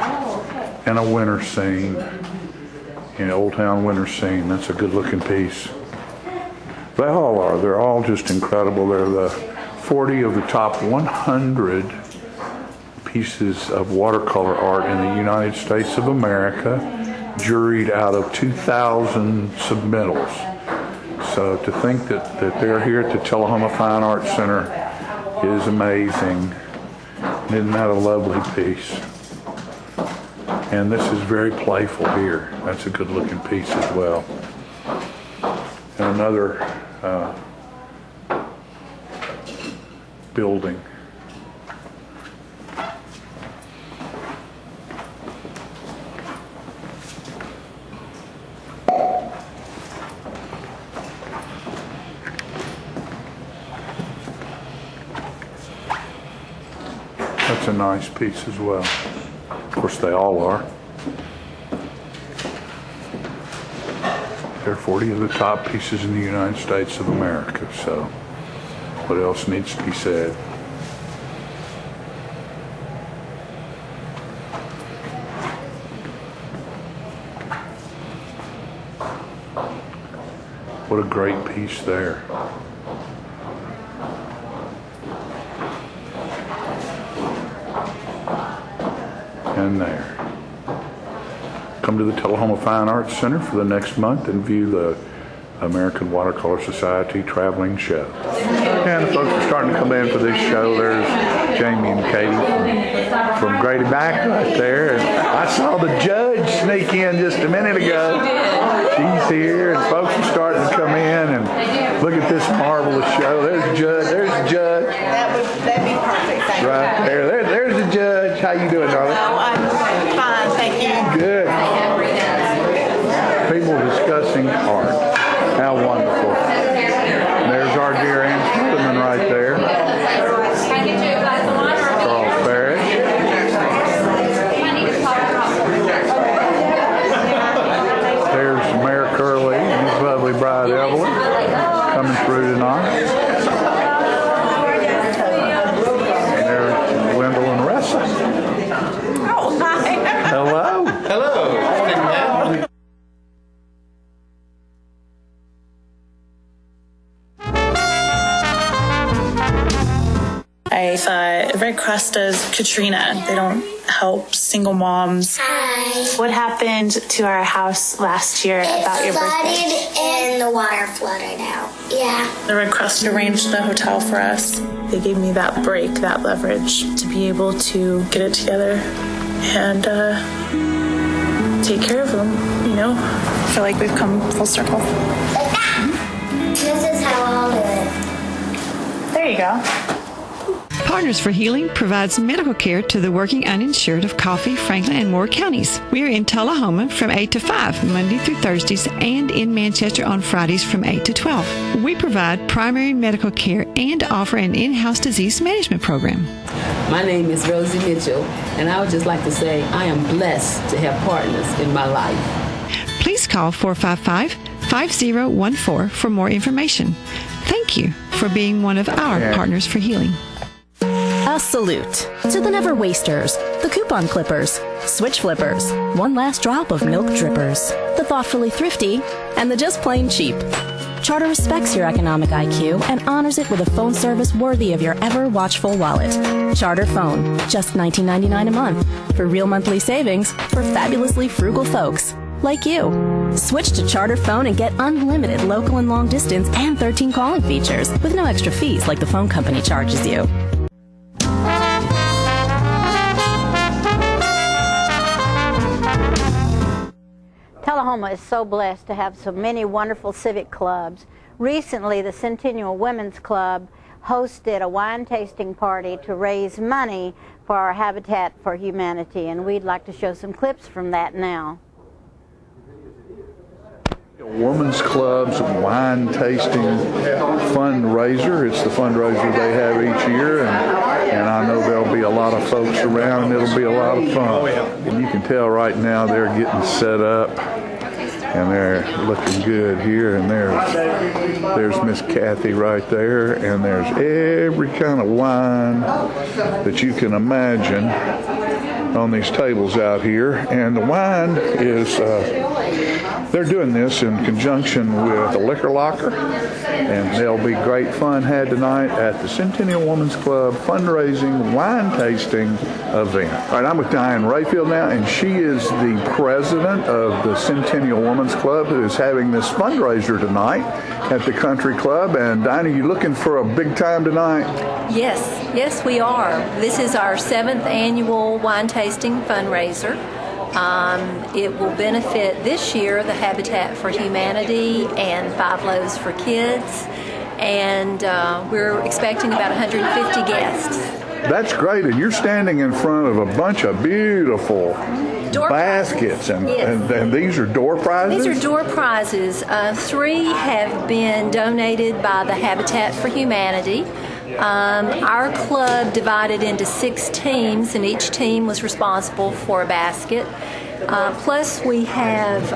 and a winter scene, and Old Town winter scene. That's a good looking piece. They all are. They're all just incredible. They're the 40 of the top 100 pieces of watercolor art in the United States of America, juried out of 2,000 submittals. So to think that they're here at the Tullahoma Fine Arts Center is amazing. Isn't that a lovely piece? And this is very playful here. That's a good looking piece as well. And another building. That's a nice piece as well. Of course, they all are. They're 40 of the top pieces in the United States of America, so what else needs to be said? What a great piece there. And there. Come to the Tullahoma Fine Arts Center for the next month and view the American Watercolor Society traveling show. And the folks are starting to come in for this show. There's Jamie and Katie from Grady Mack right there. And I saw the judge sneak in just a minute ago. She's here, and folks are starting to come in and look at this marvelous show. There's the judge. There's the judge. That'd be perfect. Thank you. Right there. There's the judge. How you doing, darling? Oh, I'm fine, thank you. Good. People discussing art. How wonderful. There's our dear Ann Smitherman right there. Charles Parrish. There's Mayor Curley and his lovely bride Evelyn coming through tonight. And there's Wendell and Ressa. Oh, hi. Hello. Hello. but Red Cross does Katrina. They don't help single moms. Hi. What happened to our house last year about your birthday? It flooded and the water flooded out. Yeah. The Red Cross arranged the hotel for us. They gave me that break, that leverage to be able to get it together and take care of them, you know. I feel like we've come full circle. Like that. This is how I'll do it. There you go. Partners for Healing provides medical care to the working uninsured of Coffee, Franklin, and Moore counties. We are in Tullahoma from 8 to 5, Monday through Thursdays, and in Manchester on Fridays from 8 to 12. We provide primary medical care and offer an in-house disease management program. My name is Rosie Mitchell, and I would just like to say I am blessed to have partners in my life. Please call 455-5014 for more information. Thank you for being one of our Partners for Healing. A salute to the never wasters, the coupon clippers, switch flippers, one last drop of milk drippers, the thoughtfully thrifty, and the just plain cheap. Charter respects your economic IQ and honors it with a phone service worthy of your ever-watchful wallet. Charter Phone, just $19.99 a month. For real monthly savings for fabulously frugal folks like you. Switch to Charter Phone and get unlimited local and long distance and 13 calling features with no extra fees like the phone company charges you. Tullahoma is so blessed to have so many wonderful civic clubs. Recently, the Centennial Women's Club hosted a wine tasting party to raise money for our Habitat for Humanity, and we'd like to show some clips from that now. Women's Club's wine tasting fundraiser. It's the fundraiser they have each year, and I know there'll be a lot of folks around, and it'll be a lot of fun. And you can tell right now they're getting set up, and they're looking good here. And there's Miss Kathy right there, and there's every kind of wine that you can imagine on these tables out here. And the wine is they're doing this in conjunction with the Liquor Locker, and there'll be great fun had tonight at the Centennial Women's Club fundraising wine tasting event. All right, I'm with Diane Rayfield now, and she is the president of the Centennial Women's Club, who is having this fundraiser tonight at the Country Club. And Diane, are you looking for a big time tonight? Yes, we are. This is our 7th annual wine tasting fundraiser. It will benefit this year the Habitat for Humanity and Five Loaves for Kids, and we're expecting about 150 guests. That's great, and you're standing in front of a bunch of beautiful baskets, and these are door prizes? These are door prizes. 3 have been donated by the Habitat for Humanity. Our club divided into 6 teams, and each team was responsible for a basket. Plus we have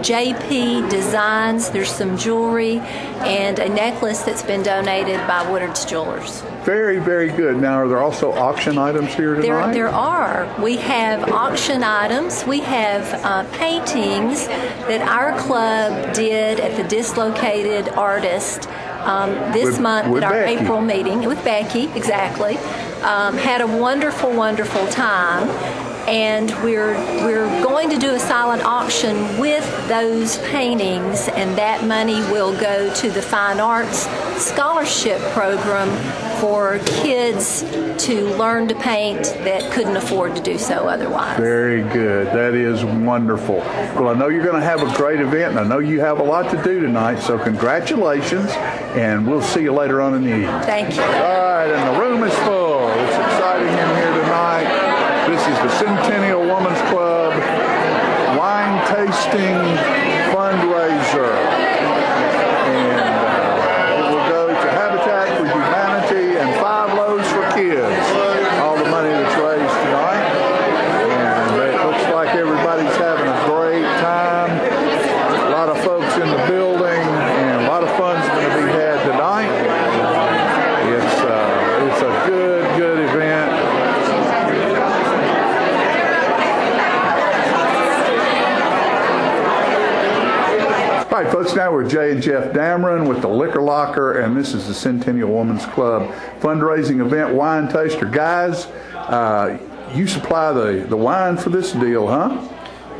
JP Designs, there's some jewelry, and a necklace that's been donated by Woodard's Jewelers. Very, very good. Now, are there also auction items here tonight? There are. We have auction items. We have paintings that our club did at the Dislocated Artist this month at our Becky. April meeting with Becky, exactly. Had a wonderful, wonderful time. And we're going to do a silent auction with those paintings, and that money will go to the Fine Arts Scholarship Program for kids to learn to paint that couldn't afford to do so otherwise. Very good. That is wonderful. Well, I know you're going to have a great event, and I know you have a lot to do tonight, so congratulations, and we'll see you later on in the evening. Thank you. All right, and the room is full. It's exciting in here tonight. This is the Centennial Women's Club wine tasting fundraiser. And it will go to Habitat for Humanity and Five Loaves for Kids. All the money that's raised tonight. And it looks like everybody's having a great time. A lot of folks in the building, and a lot of fun's going to be had tonight. It's a good event. All right, folks, Folks, now we're Jay and Jeff Dameron with the Liquor Locker, and this is the Centennial Women's Club fundraising event, Wine Taster. Guys, you supply the wine for this deal, huh?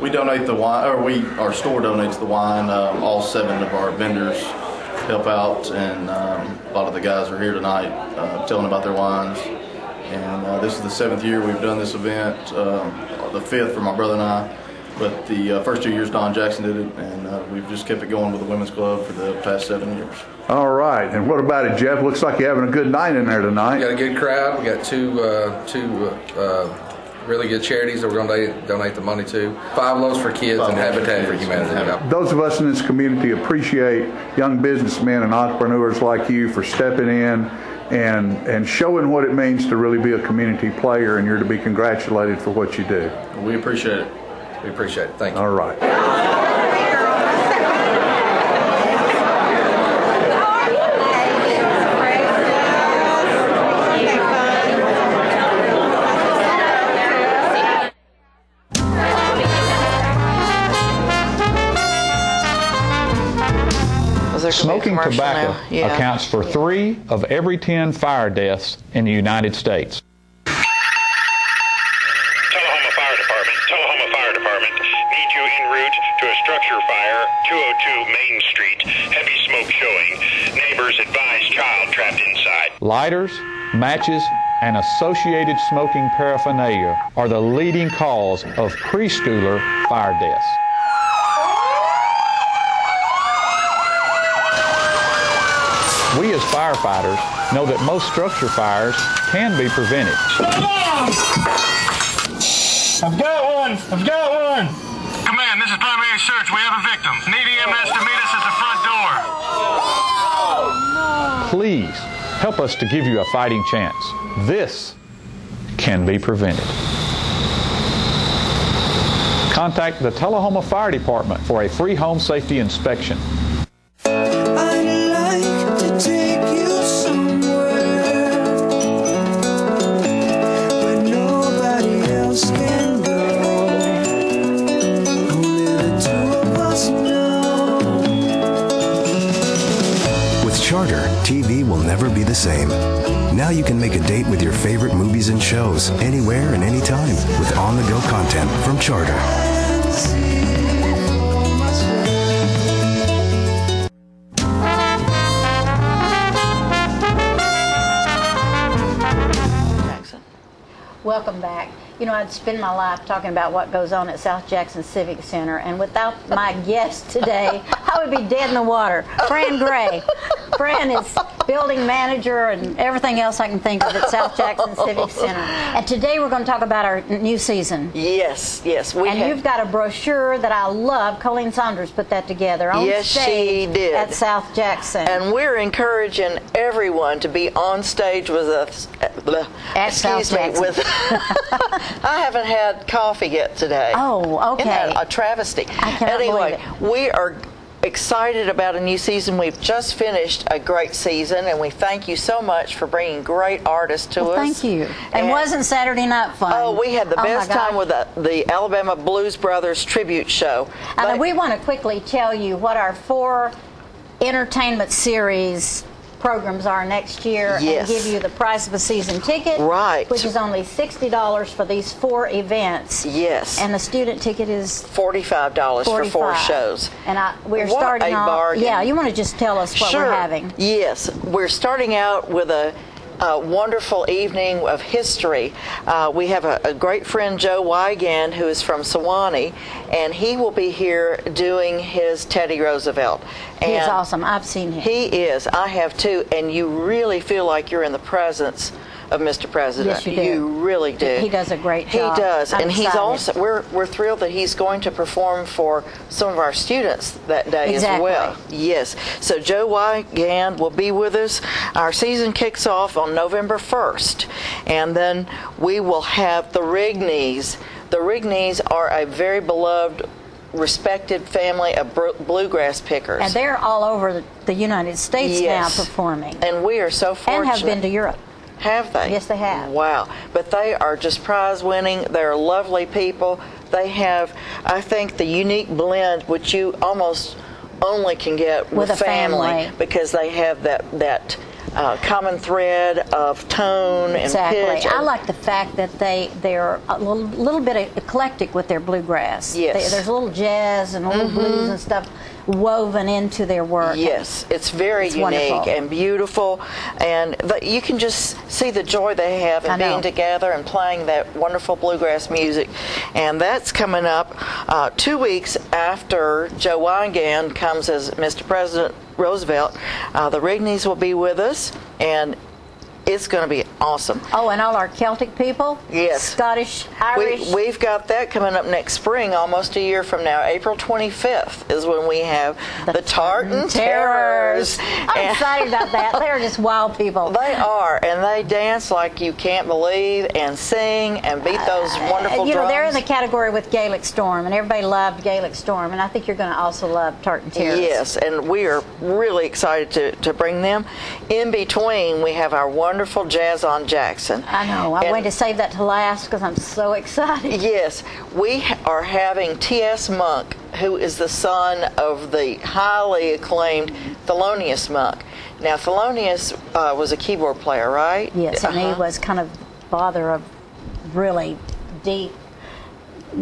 We donate the wine, or our store donates the wine. All 7 of our vendors help out, and a lot of the guys are here tonight telling about their wines. And this is the 7th year we've done this event, the 5th for my brother and I. But the first 2 years Don Jackson did it, and we've just kept it going with the Women's Club for the past 7 years. All right, and what about it, Jeff? Looks like you're having a good night in there tonight. We got a good crowd. We got two really good charities that we're going to donate the money to. 5 Loaves for Kids and Habitat for Humanity. Those of us in this community appreciate young businessmen and entrepreneurs like you for stepping in and showing what it means to really be a community player, and you're to be congratulated for what you do. We appreciate it. We appreciate it. Thank you. All right. Smoking tobacco accounts for 3 of every 10 fire deaths in the United States. Tullahoma Fire Department. Need you en route to a structure fire, 202 Main Street. Heavy smoke showing. Neighbors advise child trapped inside. Lighters, matches, and associated smoking paraphernalia are the leading cause of preschooler fire deaths. We as firefighters know that most structure fires can be prevented. I've got one! Command, this is primary search. We have a victim. Need EMS to meet us at the front door. Please help us to give you a fighting chance. This can be prevented. Contact the Tullahoma Fire Department for a free home safety inspection. Charter, TV will never be the same. Now you can make a date with your favorite movies and shows anywhere and anytime with on-the-go content from Charter. Welcome back. You know, I'd spend my life talking about what goes on at South Jackson Civic Center, and without my guest today, I would be dead in the water. Fran Gray. Fran is building manager and everything else I can think of at South Jackson Civic Center. And today we're going to talk about our new season. Yes. You've got a brochure that I love. Colleen Saunders put that together on stage she did. at South Jackson. And we're encouraging everyone to be on stage with us. At South Jackson. I haven't had coffee yet today. Oh, okay. Isn't that a travesty? I cannot believe it. We are excited about a new season. We've just finished a great season, and we thank you so much for bringing great artists to us. Thank you. And wasn't Saturday night fun? Oh, we had the best time with the Alabama Blues Brothers tribute show. And we want to quickly tell you what our 4 entertainment series programs are next year, and give you the price of a season ticket, which is only $60 for these 4 events. Yes. And the student ticket is $45 for 4 shows. And we're starting off. Bargain. Yeah, you want to just tell us what we're having? Yes, we're starting out with a wonderful evening of history. We have a great friend, Joe Wygand, who is from Sewanee, and he will be here doing his Teddy Roosevelt. He is awesome. I've seen him. He is. I have too. And you really feel like you're in the presence of Mr. President. Yes, you do. You really do. He does a great job. He does. I'm and excited. He's also, we're thrilled that he's going to perform for some of our students that day as well. Yes. So Joe Wygand will be with us. Our season kicks off on November 1st. And then we will have the Rigneys. The Rigneys are a very beloved, respected family of bluegrass pickers. And they're all over the United States now performing. And we are so fortunate. And have been to Europe. Have they? Yes, they have. Wow. But they are just prize winning. They're lovely people. They have, I think, the unique blend which you almost only can get with a family, because they have that common thread of tone and pitch. I like the fact that they're a little bit eclectic with their bluegrass. Yes. There's a little jazz and a little blues and stuff woven into their work. Yes, it's very unique wonderful. and beautiful, and you can just see the joy they have in being together and playing that wonderful bluegrass music. And that's coming up 2 weeks after Joe Wygand comes as Mr. President Roosevelt. The Rigneys will be with us, and it's going to be awesome. Oh, and all our Celtic people? Yes. Scottish, Irish. We've got that coming up next spring, almost a year from now. April 25th is when we have the Tartan Terrors. I'm excited about that. They're just wild people. They are, and they dance like you can't believe and sing and beat those wonderful drums. They're in the category with Gaelic Storm, and everybody loved Gaelic Storm, and I think you're going to also love Tartan Terrors. Yes, and we are really excited to bring them. In between, we have our wonderful Jazz on Jackson. I know. I'm going to save that to last because I'm so excited. Yes. We are having T.S. Monk, who is the son of the highly acclaimed Thelonious Monk. Now, Thelonious was a keyboard player, right? Yes, and he was kind of father of really deep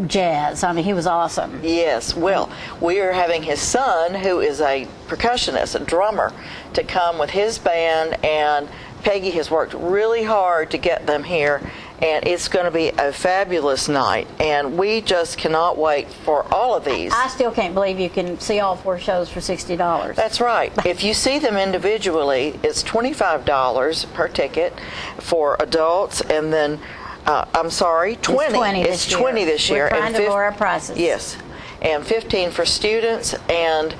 jazz. I mean, he was awesome. Yes. Well, we are having his son, who is a percussionist, a drummer, to come with his band, and Peggy has worked really hard to get them here, and it's going to be a fabulous night, and we just cannot wait for all of these. I still can't believe you can see all 4 shows for $60. That's right. If you see them individually, it's $25 per ticket for adults, and then I'm sorry, 20. It's 20 this year. We're trying to lower our prices. Yes, and 15 for students, and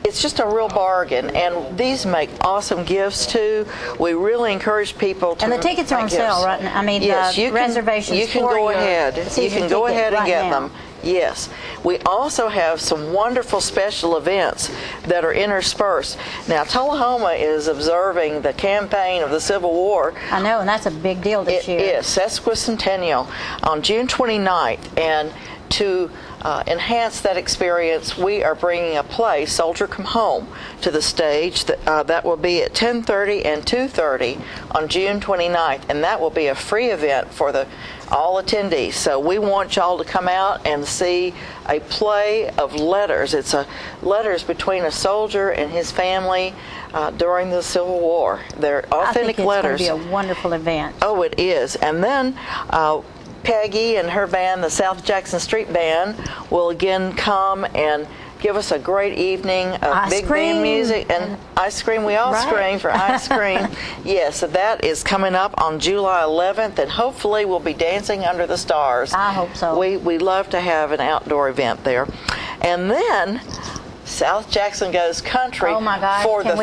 it's just a real bargain, and these make awesome gifts too. We really encourage people to. And the tickets are on sale, right? I mean, yes, reservations. You can go ahead. You can go ahead and get them. Yes. We also have some wonderful special events that are interspersed. Now, Tullahoma is observing the campaign of the Civil War. I know, and that's a big deal this year. It is, sesquicentennial, on June 29th. And to enhance that experience, we are bringing a play, Soldier Come Home, to the stage. That will be at 10:30 and 2:30 on June 29th, and that will be a free event for all attendees. So we want y'all to come out and see a play of letters. It's letters between a soldier and his family during the Civil War. They're authentic letters. I think it's going to be a wonderful event. Oh, it is. And then Peggy and her band, the South Jackson Street Band, will again come and give us a great evening of big band music and ice cream. We all scream for ice cream. Yes, so that is coming up on July 11th, and hopefully we'll be dancing under the stars. I hope so. We love to have an outdoor event there. And then South Jackson Goes Country for the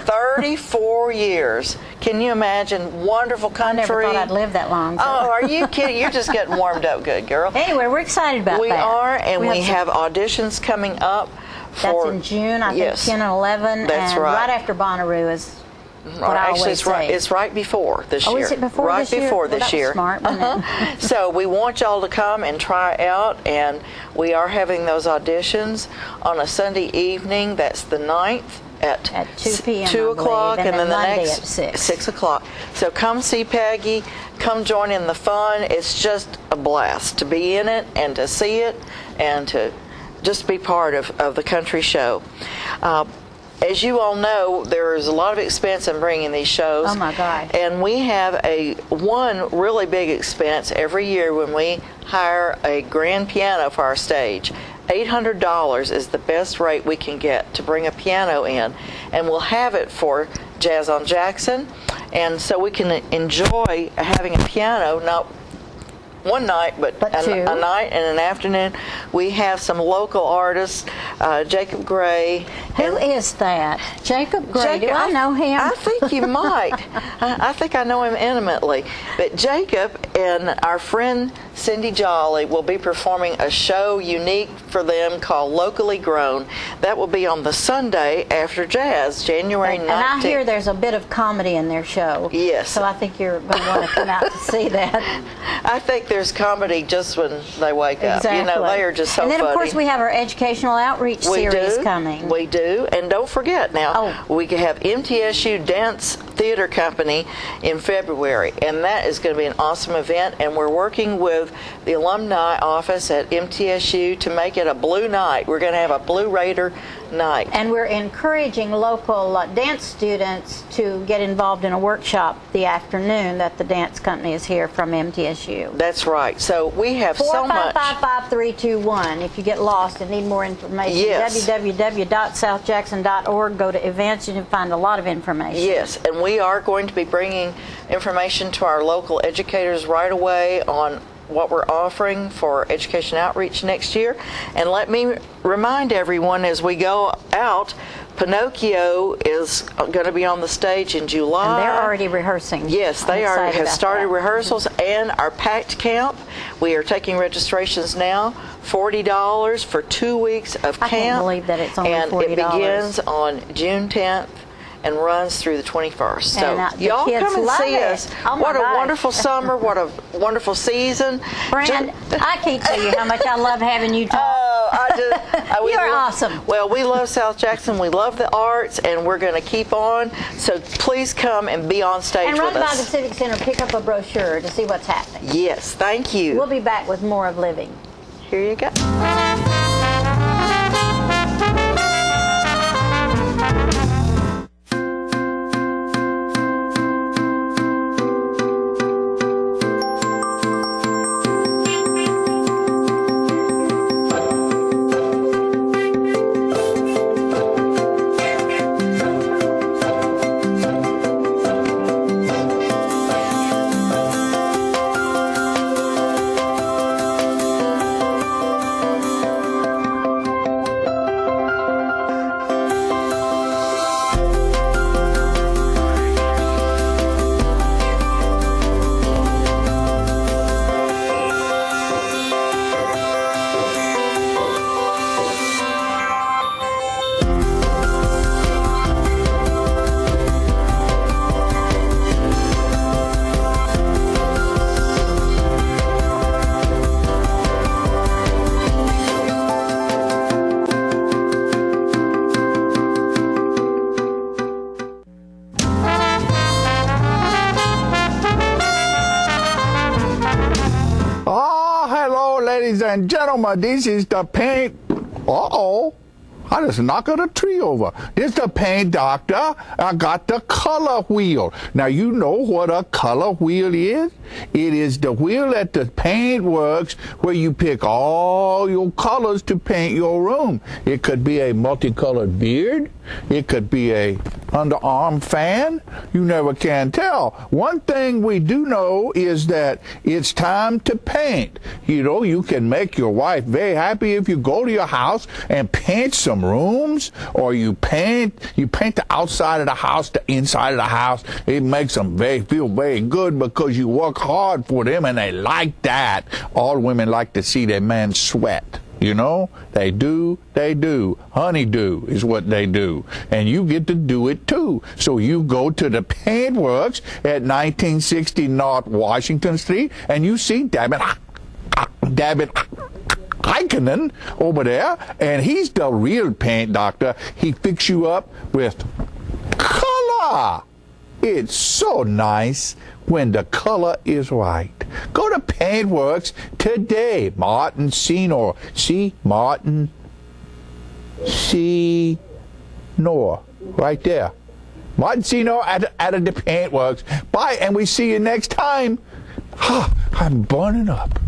34 years. Can you imagine? Wonderful country. I never thought I'd live that long. So. Oh, are you kidding? You're just getting warmed up good, girl. Anyway, we're excited about that. We are, and we have auditions coming up. That's in June, I think 10 and 11. That's and right. Right after Bonnaroo is what I Actually, always say. It's right before this year. Oh, is it before this year? Right before this year. Smart, wasn't it? So we want y'all to come and try out, and we are having those auditions on a Sunday evening. That's the 9th. At 2 p.m. 2 o'clock, and then the Monday next at 6 o'clock. So come see Peggy, come join in the fun. It's just a blast to be in it and to see it and to just be part of the country show. As you all know, there is a lot of expense in bringing these shows. Oh my God. And we have one really big expense every year when we hire a grand piano for our stage. $800 is the best rate we can get to bring a piano in, and we'll have it for Jazz on Jackson, and so we can enjoy having a piano, not one night, but a night and an afternoon. We have some local artists, Jacob Gray. Who is that? Jacob Gray. Do I know him? I think you might. I think I know him intimately. But Jacob and our friend Cindy Jolly, will be performing a show unique for them called Locally Grown. That will be on the Sunday after Jazz, January 19th. And I hear there's a bit of comedy in their show. Yes. So I think you're going to want to come out to see that. I think there's comedy just when they wake up. Exactly. You know, they are just so funny. And then, of course, we have our educational outreach series coming. We do. And don't forget now, we have MTSU Dance Theater Company in February, and that is going to be an awesome event, and we're working with the alumni office at MTSU to make it a Blue Night. We're going to have a Blue Raider night. And we're encouraging local dance students to get involved in a workshop the afternoon that the dance company is here from MTSU. That's right. So we have so much. 4555321 if you get lost and need more information. Yes. www.southjackson.org. Go to events, you can find a lot of information. Yes, and we are going to be bringing information to our local educators right away on what we're offering for education outreach next year. And let me remind everyone as we go out, Pinocchio is going to be on the stage in July. And they're already rehearsing. Yes, they have started rehearsals. And our PACT camp, we are taking registrations now, $40 for 2 weeks of camp. I can't believe that it's only $40. And it begins on June 10th. And runs through the 21st. So y'all come and see us. Oh, what a wonderful summer. What a wonderful season. Brand, I can't tell you how much I love having you talk. You're awesome. Well, we love South Jackson. We love the arts, and we're going to keep on. So please come and be on stage with us. And run by the Civic Center, pick up a brochure to see what's happening. Yes, thank you. We'll be back with more of Living. Here you go. Ladies and gentlemen, this is the paint. Uh-oh. I just knocked a tree over. This is the paint doctor. I got the color wheel. Now, you know what a color wheel is? It is the wheel at the paint works where you pick all your colors to paint your room. It could be a multicolored beard. It could be a underarm fan. You never can tell. One thing we do know is that it's time to paint. You know, you can make your wife very happy if you go to your house and paint some rooms, or you paint the outside of the house, the inside of the house. It makes them feel very good because you work hard for them and they like that. All women like to see their man sweat. You know, they do. Honeydew is what they do. And you get to do it too. So you go to the paint works at 1960 North Washington Street and you see David Heikkinen over there, and he's the real paint doctor. He fix you up with color. It's so nice when the color is right. Go to Paintworks today. Martin Senor. See? Martin Senor. Right there. Martin Senor at the Paintworks. Bye, and we see you next time. I'm burning up.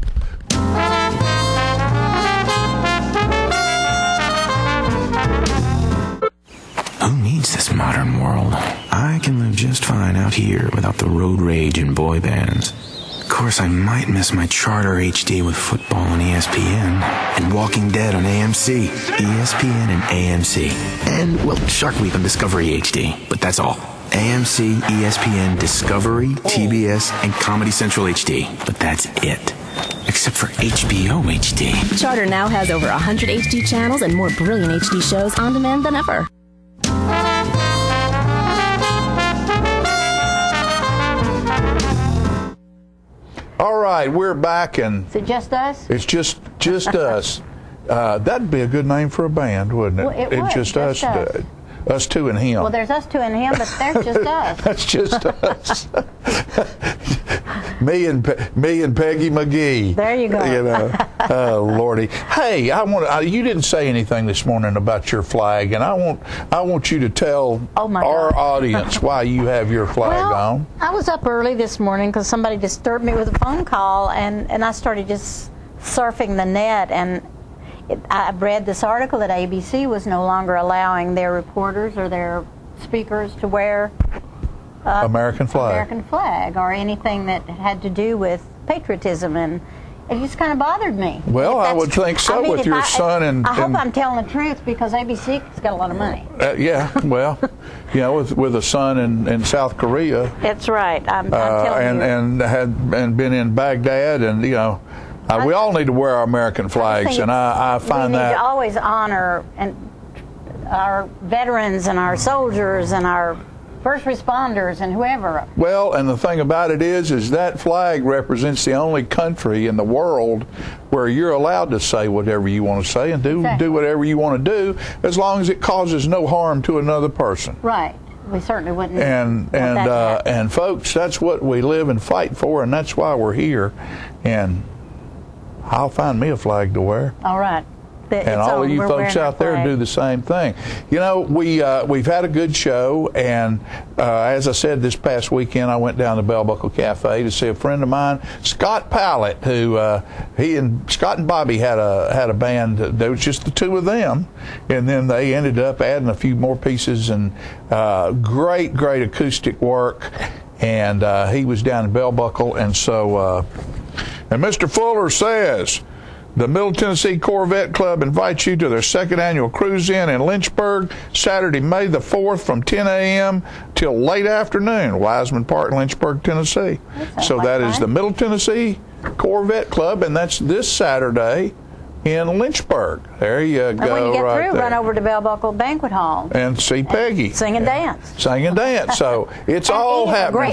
Who needs this modern world? I can live just fine out here without the road rage and boy bands. Of course, I might miss my Charter HD with football on ESPN and Walking Dead on AMC, ESPN and AMC. And, well, Shark Week on Discovery HD, but that's all. AMC, ESPN, Discovery, TBS, and Comedy Central HD, but that's it. except for HBO HD. Charter now has over 100 HD channels and more brilliant HD shows on demand than ever. All right, we're back, and is it just us? It's just us. That'd be a good name for a band, wouldn't it? Well, it would. Just us. Us two and him. Well, there's us two and him, but there's just us. That's just us. me and Peggy McGee. There you go. You know, oh Lordy. Hey, you didn't say anything this morning about your flag, and I want you to tell our audience why you have your flag on. I was up early this morning because somebody disturbed me with a phone call, and I started just surfing the net, and I read this article that ABC was no longer allowing their reporters or their speakers to wear American flag or anything that had to do with patriotism, and it just kind of bothered me. Well, I would think so with your son and... I hope I'm telling the truth because ABC's got a lot of money. Yeah, well, you know, with a son in South Korea. That's right. I'm telling you. And been in Baghdad, and you know. We all need to wear our American flags, and I find that... We need to always honor our veterans and our soldiers and our first responders and whoever. Well, and the thing about it is that flag represents the only country in the world where you're allowed to say whatever you want to say and do whatever you want to do, as long as it causes no harm to another person. Right. We certainly wouldn't. And folks, that's what we live and fight for, and that's why we're here. And I'll find me a flag to wear. All right. And all of you folks out there do the same thing. You know, we've had a good show, and as I said, this past weekend I went down to Bell Buckle Cafe to see a friend of mine, Scott Pallett, who he and Scott and Bobby had a band. There was just the two of them, and then they ended up adding a few more pieces, and great acoustic work. And he was down in Bell Buckle, and so. And Mr. Fuller says, the Middle Tennessee Corvette Club invites you to their second annual cruise-in Lynchburg, Saturday, May the 4th from 10 a.m. till late afternoon, Wiseman Park, Lynchburg, Tennessee. So that is the Middle Tennessee Corvette Club, and that's this Saturday in Lynchburg. There you go. And when you get through, there. run over to Bell Buckle Banquet Hall and see Peggy sing and dance. So it's all happening.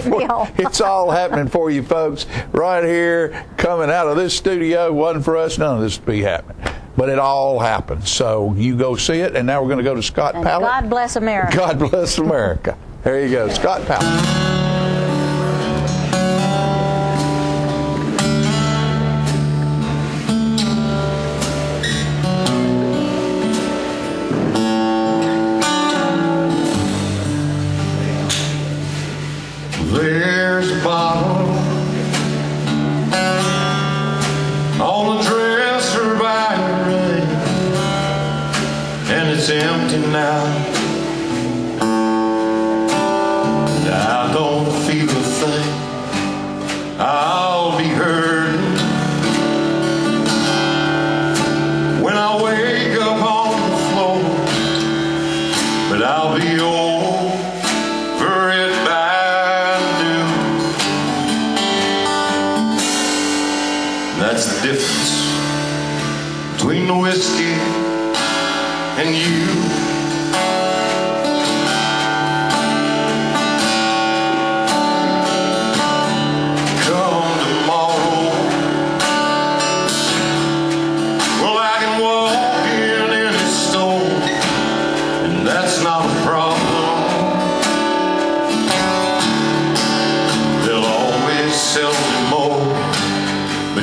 It's all happening for you folks right here, coming out of this studio. Wasn't for us, none of this would be happening. But it all happens. So you go see it, and now we're going to go to Scott Pallett. God bless America. God bless America. There you go, Scott Pallett. There's a bottle on the dresser by the rain, and it's empty now. And I don't feel a thing. I'll be hurting when I wake up on the floor, but I'll be over it by noon. That's the difference between the whiskey and you.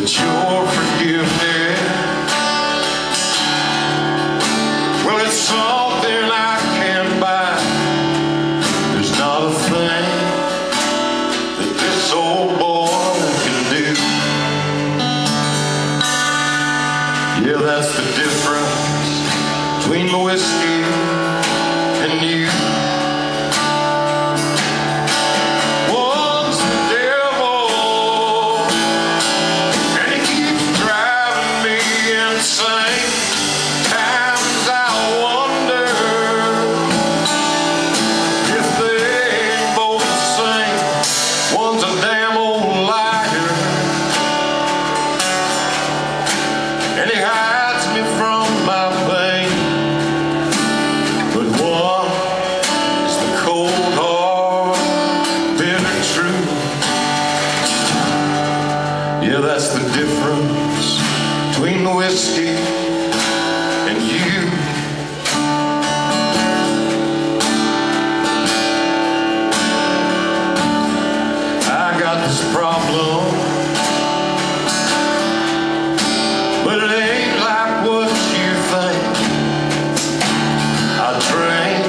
Your forgiveness, well, it's something I can't buy. There's not a thing that this old boy can do. Yeah, that's the difference between the whiskey and you. Yeah, that's the difference between the whiskey and you. I got this problem, but it ain't like what you think. I drink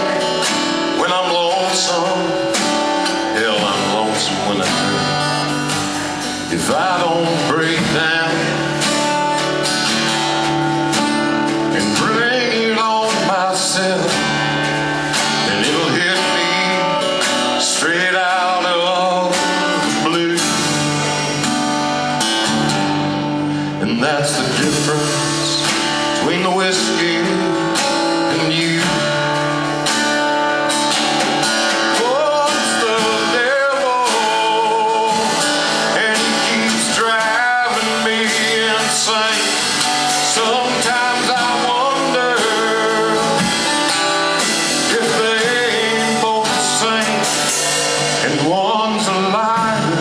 when I'm lonesome. Hell, I'm lonesome when I drink. If I don't break down and bring it on myself, then it'll hit me straight out of the blue. And that's the difference between the whiskey and you. Sometimes I wonder if they ain't both the same, and one's a liar,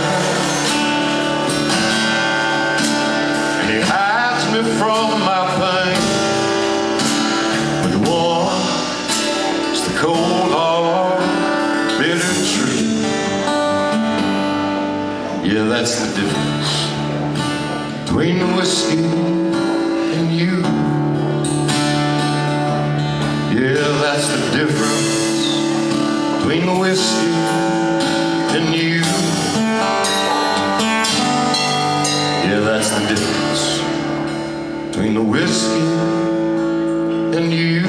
and he hides me from my pain, but one is the cold hard bitter truth. Yeah, that's the difference between the whiskey and you. Yeah, that's the difference between the whiskey and you. Yeah, that's the difference between the whiskey and you.